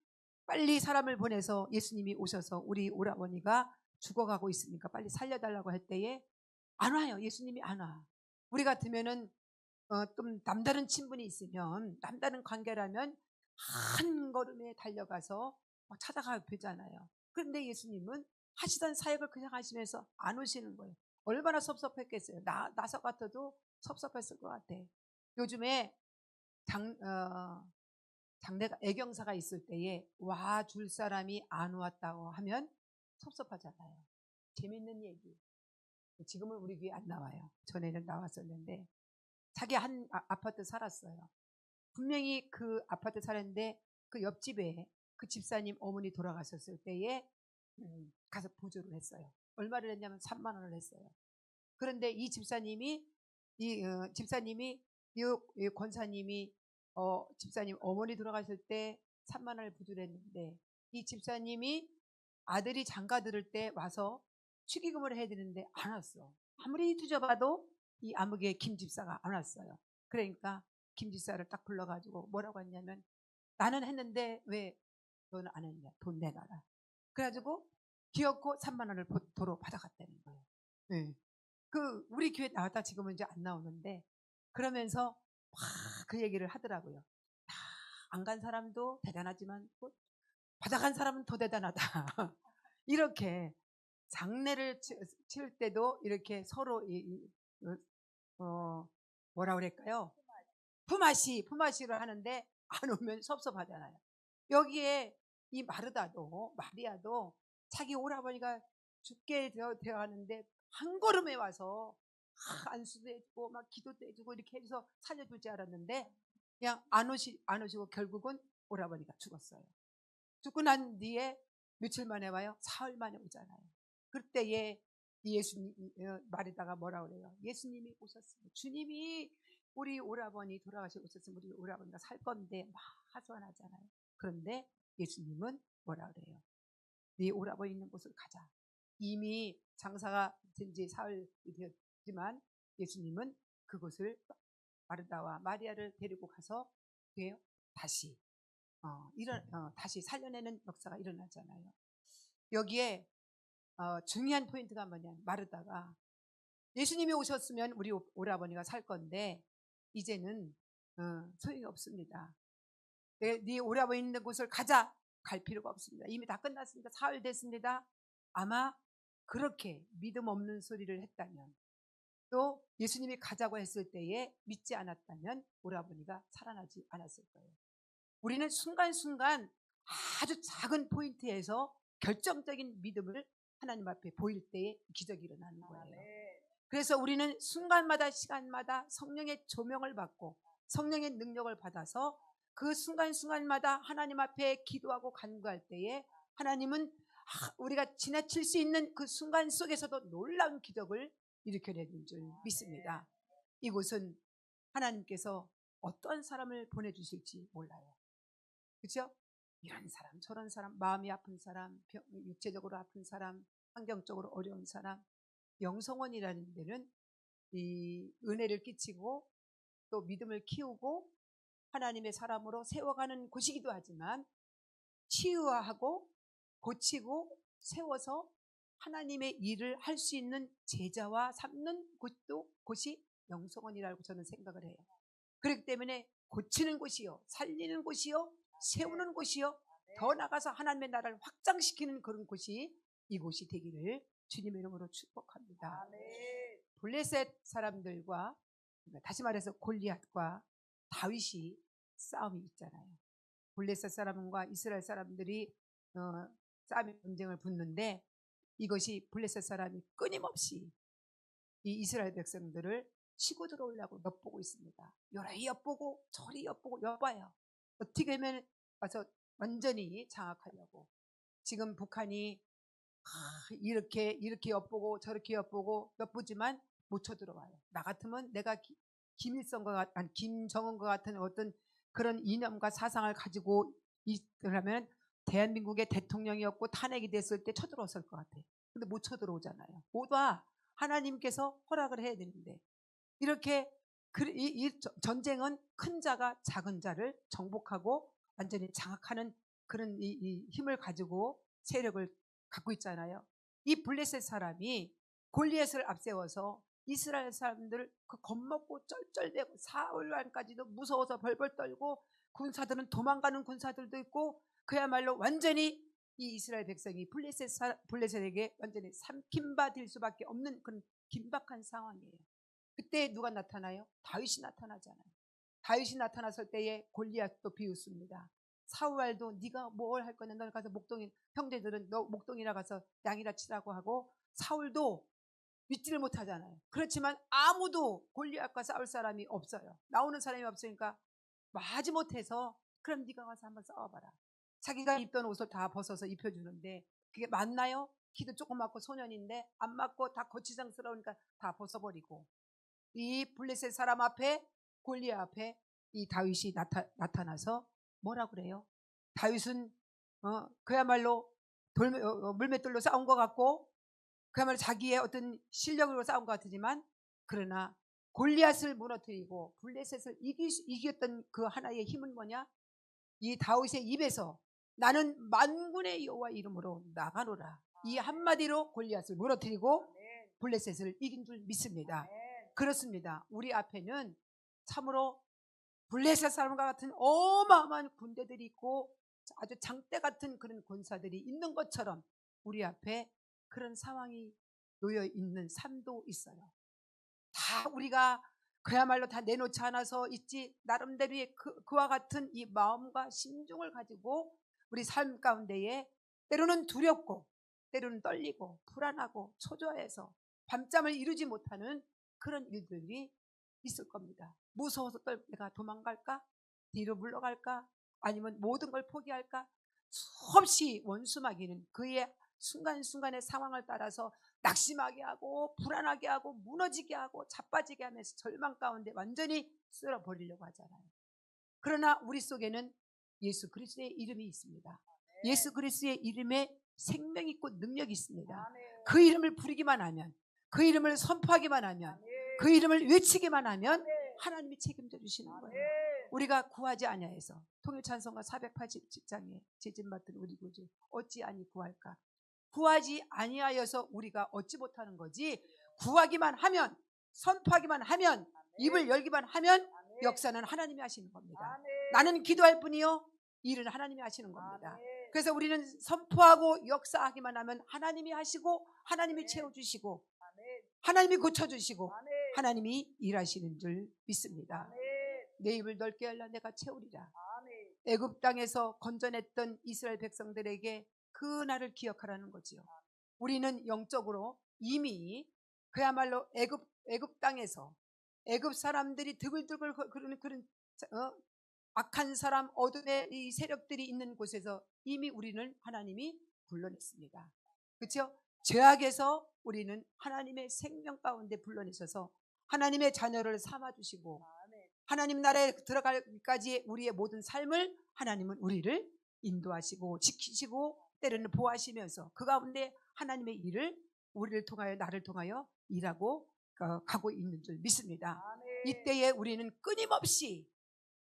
빨리 사람을 보내서 예수님이 오셔서 우리 오라버니가 죽어가고 있으니까 빨리 살려달라고 할 때에 안 와요. 예수님이 안 와. 우리 같으면은 좀 남다른 친분이 있으면, 남다른 관계라면 한 걸음에 달려가서 찾아가 뵈잖아요. 그런데 예수님은 하시던 사역을 그냥 하시면서 안 오시는 거예요. 얼마나 섭섭했겠어요. 나서 같아도 섭섭했을 것 같아. 요즘에 장례가 애경사가 있을 때에 와줄 사람이 안 왔다고 하면 섭섭하잖아요. 재밌는 얘기. 지금은 우리 귀에 안 나와요. 전에는 나왔었는데 자기 한 아파트 살았어요. 분명히 그 아파트 살았는데 그 옆집에 그 집사님 어머니 돌아가셨을 때에 가서 보조를 했어요. 얼마를 했냐면 3만 원을 했어요. 그런데 이 집사님이 이 권사님이 집사님 어머니 돌아가실 때 3만 원을 부조를 했는데 이 집사님이 아들이 장가 들을 때 와서 축의금을 해야 되는데 안 왔어. 아무리 뒤져봐도 이 암흑의 김 집사가 안 왔어요. 그러니까 김 집사를 딱 불러가지고 뭐라고 했냐면 나는 했는데 왜 너는 안 했냐. 돈 내놔라. 그래가지고 기어코 3만 원을 도로 받아갔다는 거예요. 네. 우리 교회 나왔다 지금은 이제 안 나오는데 그러면서 막 그 얘기를 하더라고요. 안 간 사람도 대단하지만 받아간 사람은 더 대단하다. 이렇게 장례를 치를 때도 이렇게 서로 뭐라 그럴까요? 품앗이를 하는데 안 오면 섭섭하잖아요. 여기에 이 마리아도 자기 오라버니가 죽게 되어가는데 한 걸음에 와서 안수도 해주고 막 기도도 해주고 이렇게 해서 살려줄 줄 알았는데 그냥 안 오시고 결국은 오라버니가 죽었어요. 죽고 난 뒤에 며칠 만에 와요? 사흘 만에 오잖아요. 그때에 예수님 말에다가 뭐라 그래요? 예수님이 오셨으면, 주님이 우리 오라버니 돌아가시고 오셨으면 우리 오라버니가 살 건데 막 하소연하잖아요. 그런데 예수님은 뭐라 그래요? 네 오라버니 있는 곳을 가자. 이미 장사가 된 지 사흘이 되었지만 예수님은 그곳을 마르다와 마리아를 데리고 가서 다시 다시 살려내는 역사가 일어나잖아요. 여기에 중요한 포인트가 뭐냐면, 마르다가 예수님이 오셨으면 우리 오라버니가 살 건데 이제는 소용이 없습니다. 네 오라버니 있는 곳을 가자. 갈 필요가 없습니다. 이미 다 끝났습니다. 사흘 됐습니다. 아마 그렇게 믿음 없는 소리를 했다면, 또 예수님이 가자고 했을 때에 믿지 않았다면 오라버니가 살아나지 않았을 거예요. 우리는 순간순간 아주 작은 포인트에서 결정적인 믿음을 하나님 앞에 보일 때에 기적이 일어나는 거예요. 그래서 우리는 순간마다 시간마다 성령의 조명을 받고 성령의 능력을 받아서 그 순간순간마다 하나님 앞에 기도하고 간구할 때에 하나님은 우리가 지나칠 수 있는 그 순간 속에서도 놀라운 기적을 일으켜내는 줄 믿습니다. 이곳은 하나님께서 어떤 사람을 보내주실지 몰라요. 그렇죠? 이런 사람 저런 사람, 마음이 아픈 사람, 육체적으로 아픈 사람, 환경적으로 어려운 사람, 영성원이라는 데는 이 은혜를 끼치고 또 믿음을 키우고 하나님의 사람으로 세워가는 곳이기도 하지만, 치유하고 고치고 세워서 하나님의 일을 할 수 있는 제자와 삼는 곳이 영성원이라고 저는 생각을 해요. 그렇기 때문에 고치는 곳이요, 살리는 곳이요, 세우는 곳이요, 더 나가서 하나님의 나라를 확장시키는 그런 곳이 이곳이 되기를 주님의 이름으로 축복합니다. 블레셋 사람들과, 다시 말해서 골리앗과 다윗이 싸움이 있잖아요. 블레셋 사람과 이스라엘 사람들이 싸움의 전쟁을 붙는데, 이것이 블레셋 사람이 끊임없이 이 이스라엘 백성들을 치고 들어오려고 엿보고 있습니다. 요리 엿보고 저리 엿보고 엿봐요. 어떻게 하면 와서 완전히 장악하려고. 지금 북한이 이렇게 엿보고 저렇게 엿보고 엿보지만 못 쳐들어와요. 나 같으면 내가 김정은과 같은 어떤 그런 이념과 사상을 가지고 있으면 대한민국의 대통령이었고 탄핵이 됐을 때 쳐들어왔을 것 같아. 근데 못 쳐들어오잖아요. 못 와. 하나님께서 허락을 해야 되는데, 이렇게 이 전쟁은 큰 자가 작은 자를 정복하고 완전히 장악하는 그런 이 힘을 가지고 세력을 갖고 있잖아요. 이 블레셋 사람이 골리앗을 앞세워서 이스라엘 사람들을 겁먹고 쩔쩔대고 사흘간까지도 무서워서 벌벌 떨고, 군사들은 도망가는 군사들도 있고, 그야말로 완전히 이 이스라엘 백성이 블레셋에게 완전히 삼킴받을 수밖에 없는 그런 긴박한 상황이에요. 그때 누가 나타나요? 다윗이 나타나잖아요. 다윗이 나타났을 때에 골리앗도 비웃습니다. 사울도 네가 뭘 할 거냐, 너는 가서 목동이, 형제들은 너 목동이나 가서 양이나 치라고 하고, 사울도 믿지를 못하잖아요. 그렇지만 아무도 골리앗과 싸울 사람이 없어요. 나오는 사람이 없으니까 마지 못해서, 그럼 네가 가서 한번 싸워봐라. 자기가 입던 옷을 다 벗어서 입혀주는데 그게 맞나요? 키도 조금 맞고 소년인데 안 맞고 다 거치장스러우니까 다 벗어버리고, 이 블레셋 사람 앞에, 골리앗 앞에 이 다윗이 나타나서 뭐라 그래요? 다윗은 그야말로 물맷돌로 싸운 것 같고, 그야말로 자기의 어떤 실력으로 싸운 것 같지만, 그러나 골리앗을 무너뜨리고 블레셋을 이겼던 그 하나의 힘은 뭐냐? 이 다윗의 입에서 나는 만군의 여호와 이름으로 나가노라, 이 한마디로 골리앗을 무너뜨리고 블레셋을 이긴 줄 믿습니다. 그렇습니다. 우리 앞에는 참으로 블레셋 사람과 같은 어마어마한 군대들이 있고 아주 장대 같은 그런 군사들이 있는 것처럼 우리 앞에 그런 상황이 놓여 있는 삶도 있어요. 다 우리가 그야말로 다 내놓지 않아서 있지 나름대로의 그와 같은 이 마음과 심중을 가지고 우리 삶 가운데에 때로는 두렵고 때로는 떨리고 불안하고 초조해서 밤잠을 이루지 못하는 그런 일들이 있을 겁니다. 무서워서 내가 도망갈까? 뒤로 물러갈까? 아니면 모든 걸 포기할까? 수없이 원수마귀는 그의 순간순간의 상황을 따라서 낙심하게 하고 불안하게 하고 무너지게 하고 자빠지게 하면서 절망 가운데 완전히 쓸어버리려고 하잖아요. 그러나 우리 속에는 예수 그리스도의 이름이 있습니다. 예수 그리스도의 이름에 생명 있고 능력이 있습니다. 그 이름을 부르기만 하면, 그 이름을 선포하기만 하면, 그 이름을 외치기만 하면 하나님이 책임져 주시는 거예요. 우리가 구하지 아니하여서 통일찬송가 480장에 제진받은 우리 구주 어찌 아니 구할까? 구하지 아니하여서 우리가 얻지 못하는 거지, 구하기만 하면, 선포하기만 하면, 입을 열기만 하면 역사는 하나님이 하시는 겁니다. 나는 기도할 뿐이요 일은 하나님이 하시는 겁니다. 그래서 우리는 선포하고 역사하기만 하면 하나님이 하시고 하나님이 채워주시고 하나님이 고쳐주시고 하나님이 일하시는 줄 믿습니다. 내 입을 넓게 열라 내가 채우리라. 애굽 땅에서 건져냈던 이스라엘 백성들에게 그 날을 기억하라는 거지요. 우리는 영적으로 이미 그야말로 애굽 땅에서 애굽 사람들이 드글드글 그런 악한 사람 어둠의 이 세력들이 있는 곳에서 이미 우리는 하나님이 불러냈습니다. 그렇죠? 죄악에서 우리는 하나님의 생명 가운데 불러내셔서 하나님의 자녀를 삼아주시고 하나님 나라에 들어갈까지 우리의 모든 삶을 하나님은 우리를 인도하시고 지키시고 때로는 보호하시면서 그 가운데 하나님의 일을 우리를 통하여 나를 통하여 일하고 가고 있는 줄 믿습니다. 이때에 우리는 끊임없이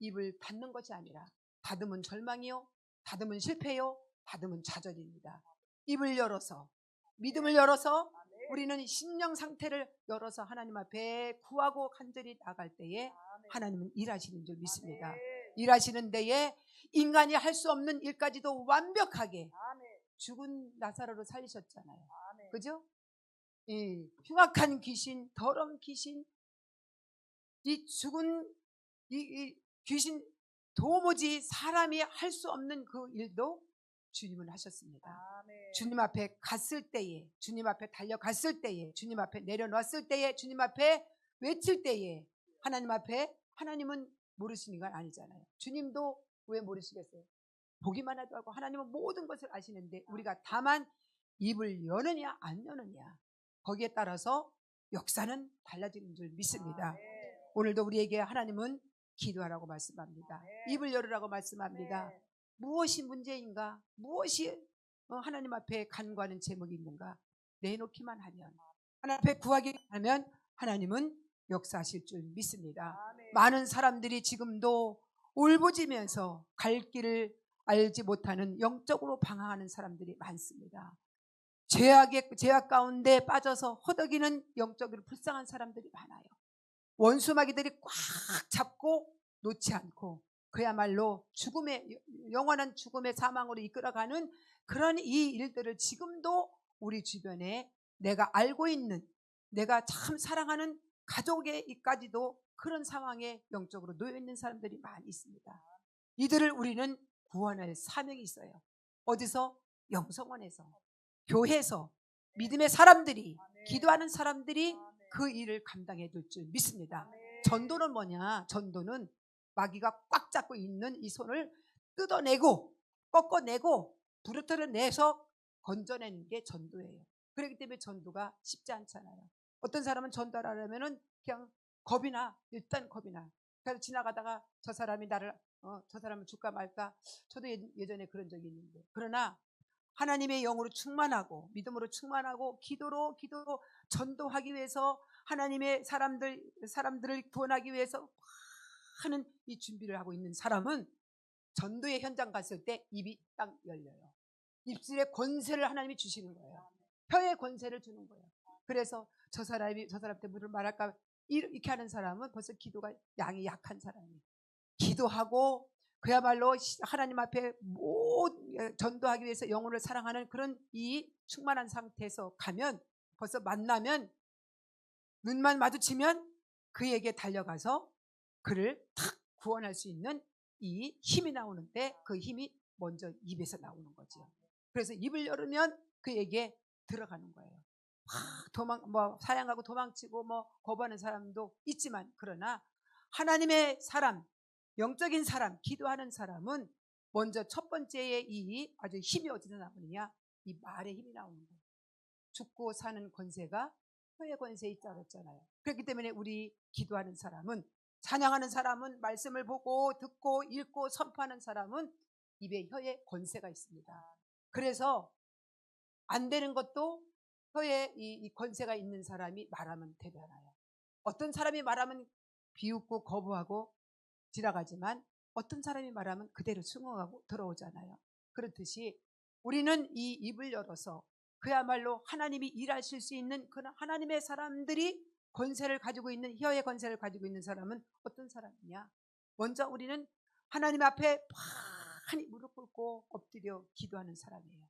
입을 닫는 것이 아니라 닫으면 절망이요, 닫으면 실패요, 닫으면 좌절입니다. 입을 열어서 믿음을 열어서 우리는 심령 상태를 열어서 하나님 앞에 구하고 간절히 나갈 때에 하나님은 일하시는 줄 믿습니다. 일하시는 데에 인간이 할 수 없는 일까지도 완벽하게 죽은 나사로를 살리셨잖아요. 그죠? 이 흉악한 귀신, 더러운 귀신, 이 죽은 이 귀신 도무지 사람이 할 수 없는 그 일도 주님은 하셨습니다. 주님 앞에 갔을 때에, 주님 앞에 달려갔을 때에, 주님 앞에 내려놨을 때에, 주님 앞에 외칠 때에 하나님 앞에 하나님은 모르시는 건 아니잖아요. 주님도 왜 모르시겠어요? 보기만 하도 하고 하나님은 모든 것을 아시는데 우리가 다만 입을 여느냐 안 여느냐 거기에 따라서 역사는 달라지는 줄 믿습니다. 오늘도 우리에게 하나님은 기도하라고 말씀합니다. 입을 열으라고 말씀합니다. 무엇이 문제인가? 무엇이 하나님 앞에 간구하는 제목이 있는가? 내놓기만 하면, 하나님 앞에 구하기만 하면 하나님은 역사하실 줄 믿습니다. 많은 사람들이 지금도 울부짖으면서 갈 길을 알지 못하는 영적으로 방황하는 사람들이 많습니다. 죄악 가운데 빠져서 허덕이는 영적으로 불쌍한 사람들이 많아요. 원수마귀들이 꽉 잡고 놓지 않고 그야말로 영원한 죽음의 사망으로 이끌어가는 그런 이 일들을 지금도 우리 주변에 내가 알고 있는, 내가 참 사랑하는 가족에까지도 그런 상황에 영적으로 놓여있는 사람들이 많이 있습니다. 이들을 우리는 구원할 사명이 있어요. 어디서? 영성원에서, 교회에서, 믿음의 사람들이, 기도하는 사람들이 그 일을 감당해 줄 줄 믿습니다. 전도는 뭐냐? 전도는 마귀가 꽉 잡고 있는 이 손을 뜯어내고 꺾어내고 부러뜨려내서 건져내는 게 전도예요. 그렇기 때문에 전도가 쉽지 않잖아요. 어떤 사람은 전도하려면 그냥 겁이 나. 일단 겁이 나. 그래서 지나가다가 저 사람이 저 사람을 줄까 말까. 저도 예전에 그런 적이 있는데, 그러나 하나님의 영으로 충만하고 믿음으로 충만하고 기도로 전도하기 위해서 하나님의 사람들을 구원하기 위해서 하는 이 준비를 하고 있는 사람은 전도의 현장 갔을 때 입이 딱 열려요. 입술의 권세를 하나님이 주시는 거예요. 혀의 권세를 주는 거예요. 그래서 저 사람한테 물을 말할까 이렇게 하는 사람은 벌써 기도가 양이 약한 사람이에요. 기도하고 그야말로 하나님 앞에 전도하기 위해서 영혼을 사랑하는 그런 이 충만한 상태에서 가면 벌써 만나면 눈만 마주치면 그에게 달려가서 그를 탁 구원할 수 있는 이 힘이 나오는데 그 힘이 먼저 입에서 나오는 거죠. 그래서 입을 열으면 그에게 들어가는 거예요. 사양하고 도망치고 거부하는 사람도 있지만, 그러나 하나님의 사람, 영적인 사람, 기도하는 사람은 먼저 첫 번째에 이 아주 힘이 어디서 나오느냐, 이 말의 힘이 나오는 거예요. 죽고 사는 권세가 혀의 권세에 있다고 그랬잖아요. 그렇기 때문에 우리 기도하는 사람은, 찬양하는 사람은, 말씀을 보고 듣고 읽고 선포하는 사람은 입에 혀에 권세가 있습니다. 그래서 안 되는 것도 혀에 이 권세가 있는 사람이 말하면 되잖아요. 어떤 사람이 말하면 비웃고 거부하고 지나가지만 어떤 사람이 말하면 그대로 승화하고 들어오잖아요. 그렇듯이 우리는 이 입을 열어서 그야말로 하나님이 일하실 수 있는 그런 하나님의 사람들이 권세를 가지고 있는, 혀의 권세를 가지고 있는 사람은 어떤 사람이냐? 먼저 우리는 하나님 앞에 많이 무릎 꿇고 엎드려 기도하는 사람이에요.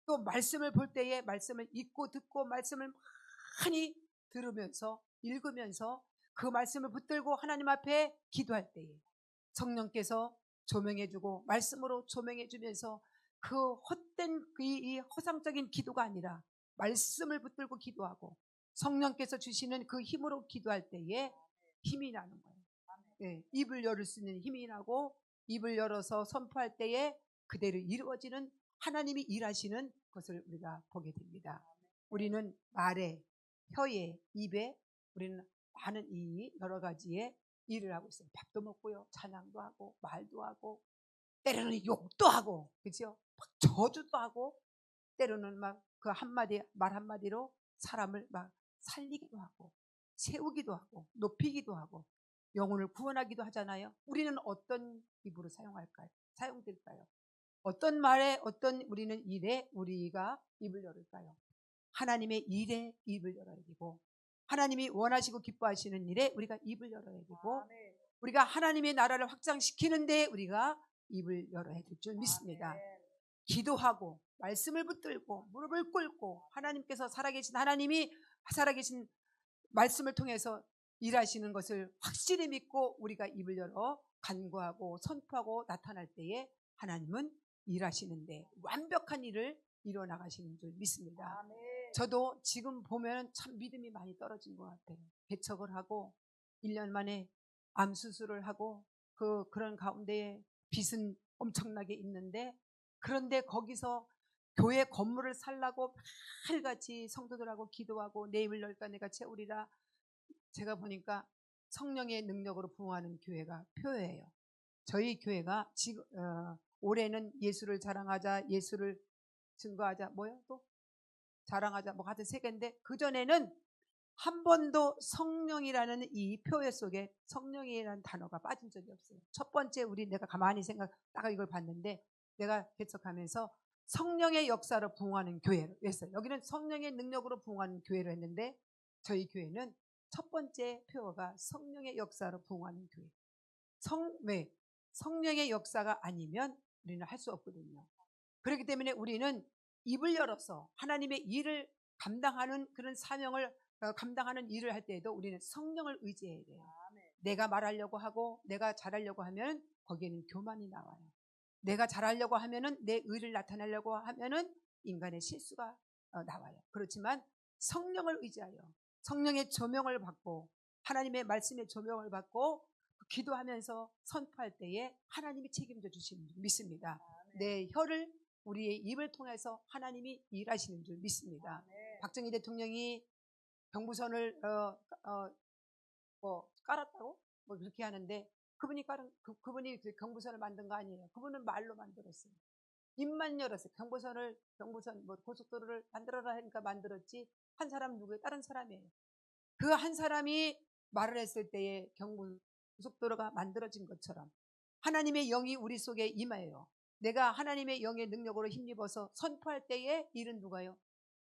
또 말씀을 볼 때에 말씀을 읽고 듣고 말씀을 많이 들으면서 읽으면서 그 말씀을 붙들고 하나님 앞에 기도할 때에 성령께서 조명해주고 말씀으로 조명해주면서 그 헛된 이 허상적인 기도가 아니라 말씀을 붙들고 기도하고 성령께서 주시는 그 힘으로 기도할 때에 힘이 나는 거예요. 네, 입을 열을 수 있는 힘이 나고 입을 열어서 선포할 때에 그대로 이루어지는 하나님이 일하시는 것을 우리가 보게 됩니다. 우리는 말에, 혀에, 입에 우리는 많은 이 여러 가지의 일을 하고 있어요. 밥도 먹고요, 찬양도 하고, 말도 하고, 때로는 욕도 하고, 그렇죠? 막 저주도 하고, 때로는 막 그 한마디 말 한마디로 사람을 막 살리기도 하고, 세우기도 하고, 높이기도 하고, 영혼을 구원하기도 하잖아요. 우리는 어떤 입으로 사용될까요? 어떤 말에, 어떤 우리는 일에 우리가 입을 열을까요? 하나님의 일에 입을 열어야 되고, 하나님이 원하시고 기뻐하시는 일에 우리가 입을 열어야 되고, 우리가 하나님의 나라를 확장시키는데 우리가 입을 열어야 될 줄 믿습니다. 기도하고 말씀을 붙들고 무릎을 꿇고 하나님께서 살아계신, 하나님이 살아계신 말씀을 통해서 일하시는 것을 확실히 믿고 우리가 입을 열어 간구하고 선포하고 나타날 때에 하나님은 일하시는데 완벽한 일을 이루어 나가시는 줄 믿습니다. 저도 지금 보면 참 믿음이 많이 떨어진 것 같아요. 개척을 하고 1년 만에 암 수술을 하고 그런 가운데에 빚은 엄청나게 있는데, 그런데 거기서 교회 건물을 살라고 매일같이 성도들하고 기도하고 내 입을 열까 내가 채우리라. 제가 보니까 성령의 능력으로 부흥하는 교회가 표예요. 저희 교회가 지금 올해는 예수를 자랑하자, 예수를 증거하자, 또 자랑하자, 하여튼 3개인데 그전에는 한 번도 성령이라는 이 표현 속에 성령이라는 단어가 빠진 적이 없어요. 첫 번째 내가 가만히 딱 이걸 봤는데, 내가 개척하면서 성령의 역사로 부흥하는 교회로 했어요. 여기는 성령의 능력으로 부흥하는 교회로 했는데, 저희 교회는 첫 번째 표어가 성령의 역사로 부흥하는 교회. 성령의 역사가 아니면 우리는 할 수 없거든요. 그렇기 때문에 우리는 입을 열어서 하나님의 일을 감당하는 그런 사명을 감당하는 일을 할 때에도 우리는 성령을 의지해야 돼요. 내가 말하려고 하고 내가 잘하려고 하면 거기에는 교만이 나와요. 내가 잘하려고 하면은, 내 의를 나타내려고 하면은 인간의 실수가 나와요. 그렇지만 성령을 의지하여 성령의 조명을 받고 하나님의 말씀의 조명을 받고 기도하면서 선포할 때에 하나님이 책임져 주시는 줄 믿습니다. 내 혀를, 우리의 입을 통해서 하나님이 일하시는 줄 믿습니다. 박정희 대통령이 경부선을 깔았다고 그렇게 하는데, 그분이 그 경부선을 만든 거 아니에요. 그분은 말로 만들었어요. 입만 열었어요. 경부선 고속도로를 만들어라 하니까 만들었지, 한 사람 누구예요? 다른 사람이에요. 그 한 사람이 말을 했을 때에 고속도로가 만들어진 것처럼 하나님의 영이 우리 속에 임하여요. 내가 하나님의 영의 능력으로 힘입어서 선포할 때에 일은 누가요?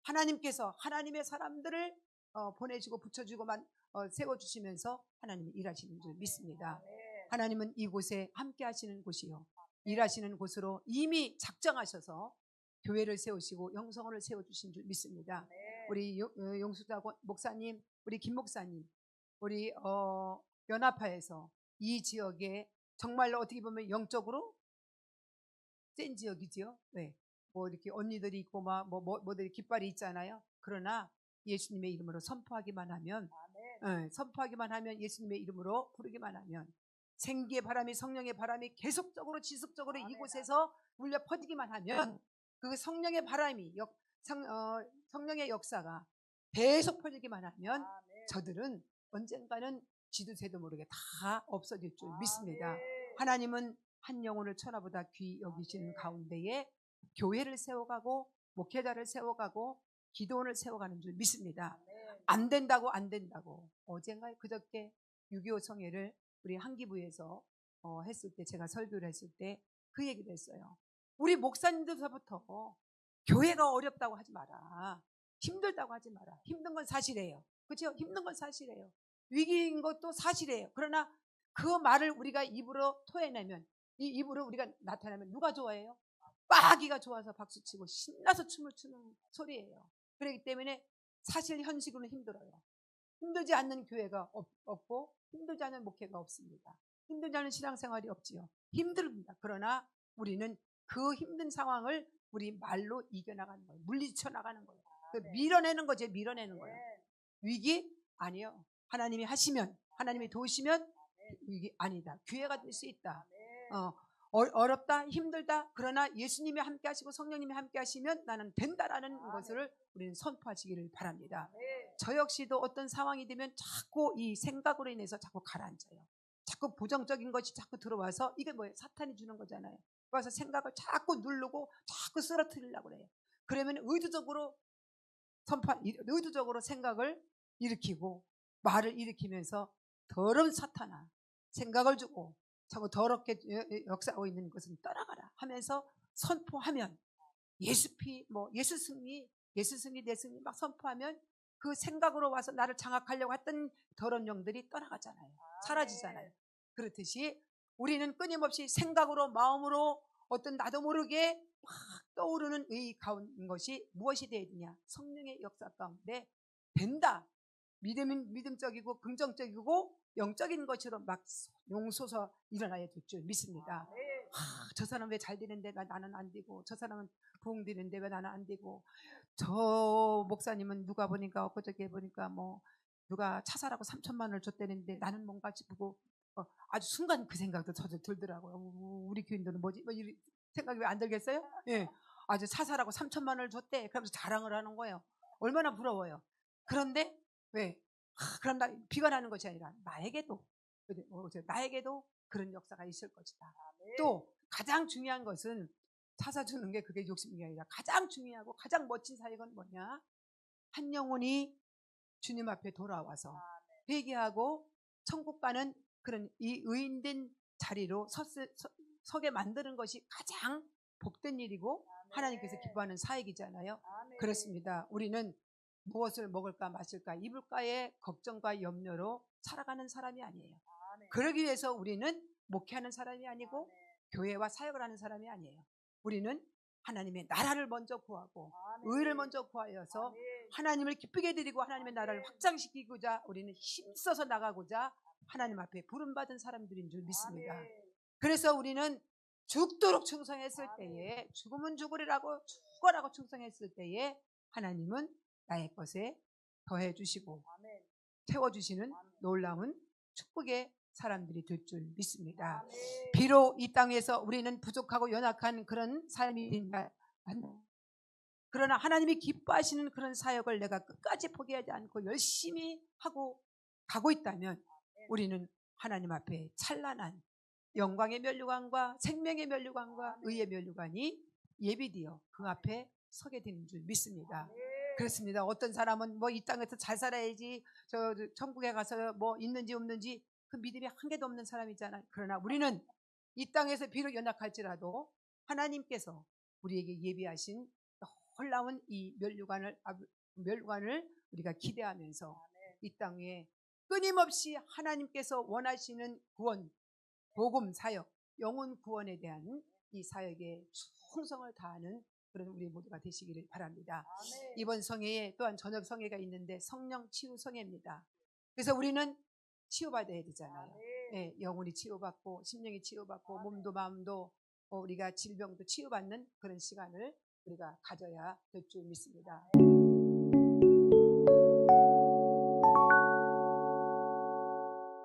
하나님께서 하나님의 사람들을 보내주고 붙여주고 세워주시면서 하나님이 일하시는 줄 믿습니다. 하나님은 이곳에 함께 하시는 곳이요, 일하시는 곳으로 이미 작정하셔서 교회를 세우시고 영성을 세워주신 줄 믿습니다. 우리 용수자 목사님, 우리 김 목사님, 우리 연합파에서 이 지역에 정말로 어떻게 보면 영적으로 센 지역이지요. 네. 뭐 이렇게 언니들이 있고 뭐들이 깃발이 있잖아요. 그러나 예수님의 이름으로 선포하기만 하면, 선포하기만 하면, 예수님의 이름으로 부르기만 하면 생기의 바람이, 성령의 바람이 계속적으로 지속적으로 이곳에서 울려 퍼지기만 하면 그 성령의 바람이 성령의 역사가 계속 퍼지기만 하면 저들은 언젠가는 지도새도 모르게 다 없어질 줄 믿습니다. 하나님은 한 영혼을 천하보다 귀히 여기시는 가운데에 교회를 세워가고 목회자를 세워가고 기도원을 세워가는 줄 믿습니다. 안 된다고 어젠가 그저께 6.25 성회를 우리 한기부에서 했을 때, 제가 설교를 했을 때 그 얘기를 했어요. 우리 목사님들서부터 교회가 어렵다고 하지 마라, 힘들다고 하지 마라. 힘든 건 사실이에요. 그렇죠? 힘든 건 사실이에요. 위기인 것도 사실이에요. 그러나 그 말을 우리가 입으로 토해내면, 이 입으로 우리가 나타내면 누가 좋아해요? 빠기가 좋아서 박수치고 신나서 춤을 추는 소리예요. 그렇기 때문에 사실 현실로는 힘들어요. 힘들지 않는 교회가 없고 힘들지 않은 목회가 없습니다. 힘들지 않은 신앙생활이 없지요. 힘듭니다. 그러나 우리는 그 힘든 상황을 우리 말로 이겨나가는 거예요. 물리쳐 나가는 거예요. 밀어내는 거죠. 밀어내는 거예요. 위기? 아니요. 하나님이 하시면, 하나님이 도우시면 위기 아니다. 기회가 될 수 있다. 어렵다, 힘들다. 그러나 예수님이 함께 하시고 성령님이 함께 하시면 나는 된다라는 것을 우리는 선포하시기를 바랍니다. 저 역시도 어떤 상황이 되면 자꾸 이 생각으로 인해서 자꾸 가라앉아요. 자꾸 부정적인 것이 자꾸 들어와서, 이게 뭐예요? 사탄이 주는 거잖아요. 그래서 생각을 자꾸 누르고 자꾸 쓰러뜨리려고 그래요. 그러면 의도적으로 생각을 일으키고 말을 일으키면서 더러운 사탄아, 생각을 주고 자꾸 더럽게 역사하고 있는 것은 떠나가라 하면서 선포하면, 예수 승리 내 승리 막 선포하면 그 생각으로 와서 나를 장악하려고 했던 더러운 영들이 떠나가잖아요. 사라지잖아요. 그렇듯이 우리는 끊임없이 생각으로, 마음으로 어떤 나도 모르게 막 떠오르는 이 가운 것이 무엇이 되어야 되냐? 성령의 역사 가운데 된다. 믿음적이고 긍정적이고 영적인 것으로 막 용솟아 일어나야 될 줄 믿습니다. 저 사람 왜 잘 되는데 나는 안 되고, 저 사람은 부흥되는데 왜 나는 안 되고, 저 목사님은 누가 보니까 엊그저께 보니까 뭐 누가 차사라고 3천만 원을 줬다는데 나는 뭔가 싶고, 아주 순간 그 생각도 저도 들더라고요. 우리 교인들은 뭐지? 뭐 이 생각이 왜 안 들겠어요? 예. 아주 차사라고 3천만 원을 줬대. 그러면서 자랑을 하는 거예요. 얼마나 부러워요. 그런데 왜? 그럼 비관하는 것이 아니라 나에게도 그런 역사가 있을 것이다. 또 가장 중요한 것은 차사 주는 게 그게 욕심이 아니라 가장 중요하고 가장 멋진 사역은 뭐냐? 한 영혼이 주님 앞에 돌아와서 회개하고 천국 가는 그런 이 의인된 자리로 서게 만드는 것이 가장 복된 일이고 하나님께서 기뻐하는 사역이잖아요. 그렇습니다. 우리는 무엇을 먹을까 마실까 입을까의 걱정과 염려로 살아가는 사람이 아니에요. 그러기 위해서 우리는 목회하는 사람이 아니고 교회와 사역을 하는 사람이 아니에요. 우리는 하나님의 나라를 먼저 구하고 의를 먼저 구하여서 하나님을 기쁘게 드리고 하나님의 나라를 확장시키고자 우리는 힘써서 나가고자 하나님 앞에 부름받은 사람들인 줄 믿습니다. 그래서 우리는 죽도록 충성했을 때에, 죽으면 죽으리라고 죽어라고 충성했을 때에 하나님은 나의 것에 더해 주시고 채워주시는 놀라운 축복의 사람들이 될 줄 믿습니다. 비록 이 땅에서 우리는 부족하고 연약한 그런 삶이니까, 그러나 하나님이 기뻐하시는 그런 사역을 내가 끝까지 포기하지 않고 열심히 하고 가고 있다면 우리는 하나님 앞에 찬란한 영광의 면류관과 생명의 면류관과 의의 면류관이 예비되어 그 앞에 서게 되는 줄 믿습니다. 그렇습니다. 어떤 사람은 뭐 이 땅에서 잘 살아야지, 저 천국에 가서 뭐 있는지 없는지 그 믿음이 한 개도 없는 사람이잖아요. 그러나 우리는 이 땅에서 비록 연약할지라도 하나님께서 우리에게 예비하신 놀라운 이 면류관을 우리가 기대하면서 이 땅에 끊임없이 하나님께서 원하시는 구원, 복음 사역, 영혼 구원에 대한 이 사역에 충성을 다하는 그런 우리 모두가 되시기를 바랍니다. 이번 성회에 또한 저녁 성회가 있는데 성령 치유 성회입니다. 그래서 우리는 치유받아야 되잖아요. 예, 영혼이 치유받고 심령이 치유받고 몸도 마음도 우리가 질병도 치유받는 그런 시간을 우리가 가져야 될 줄 믿습니다.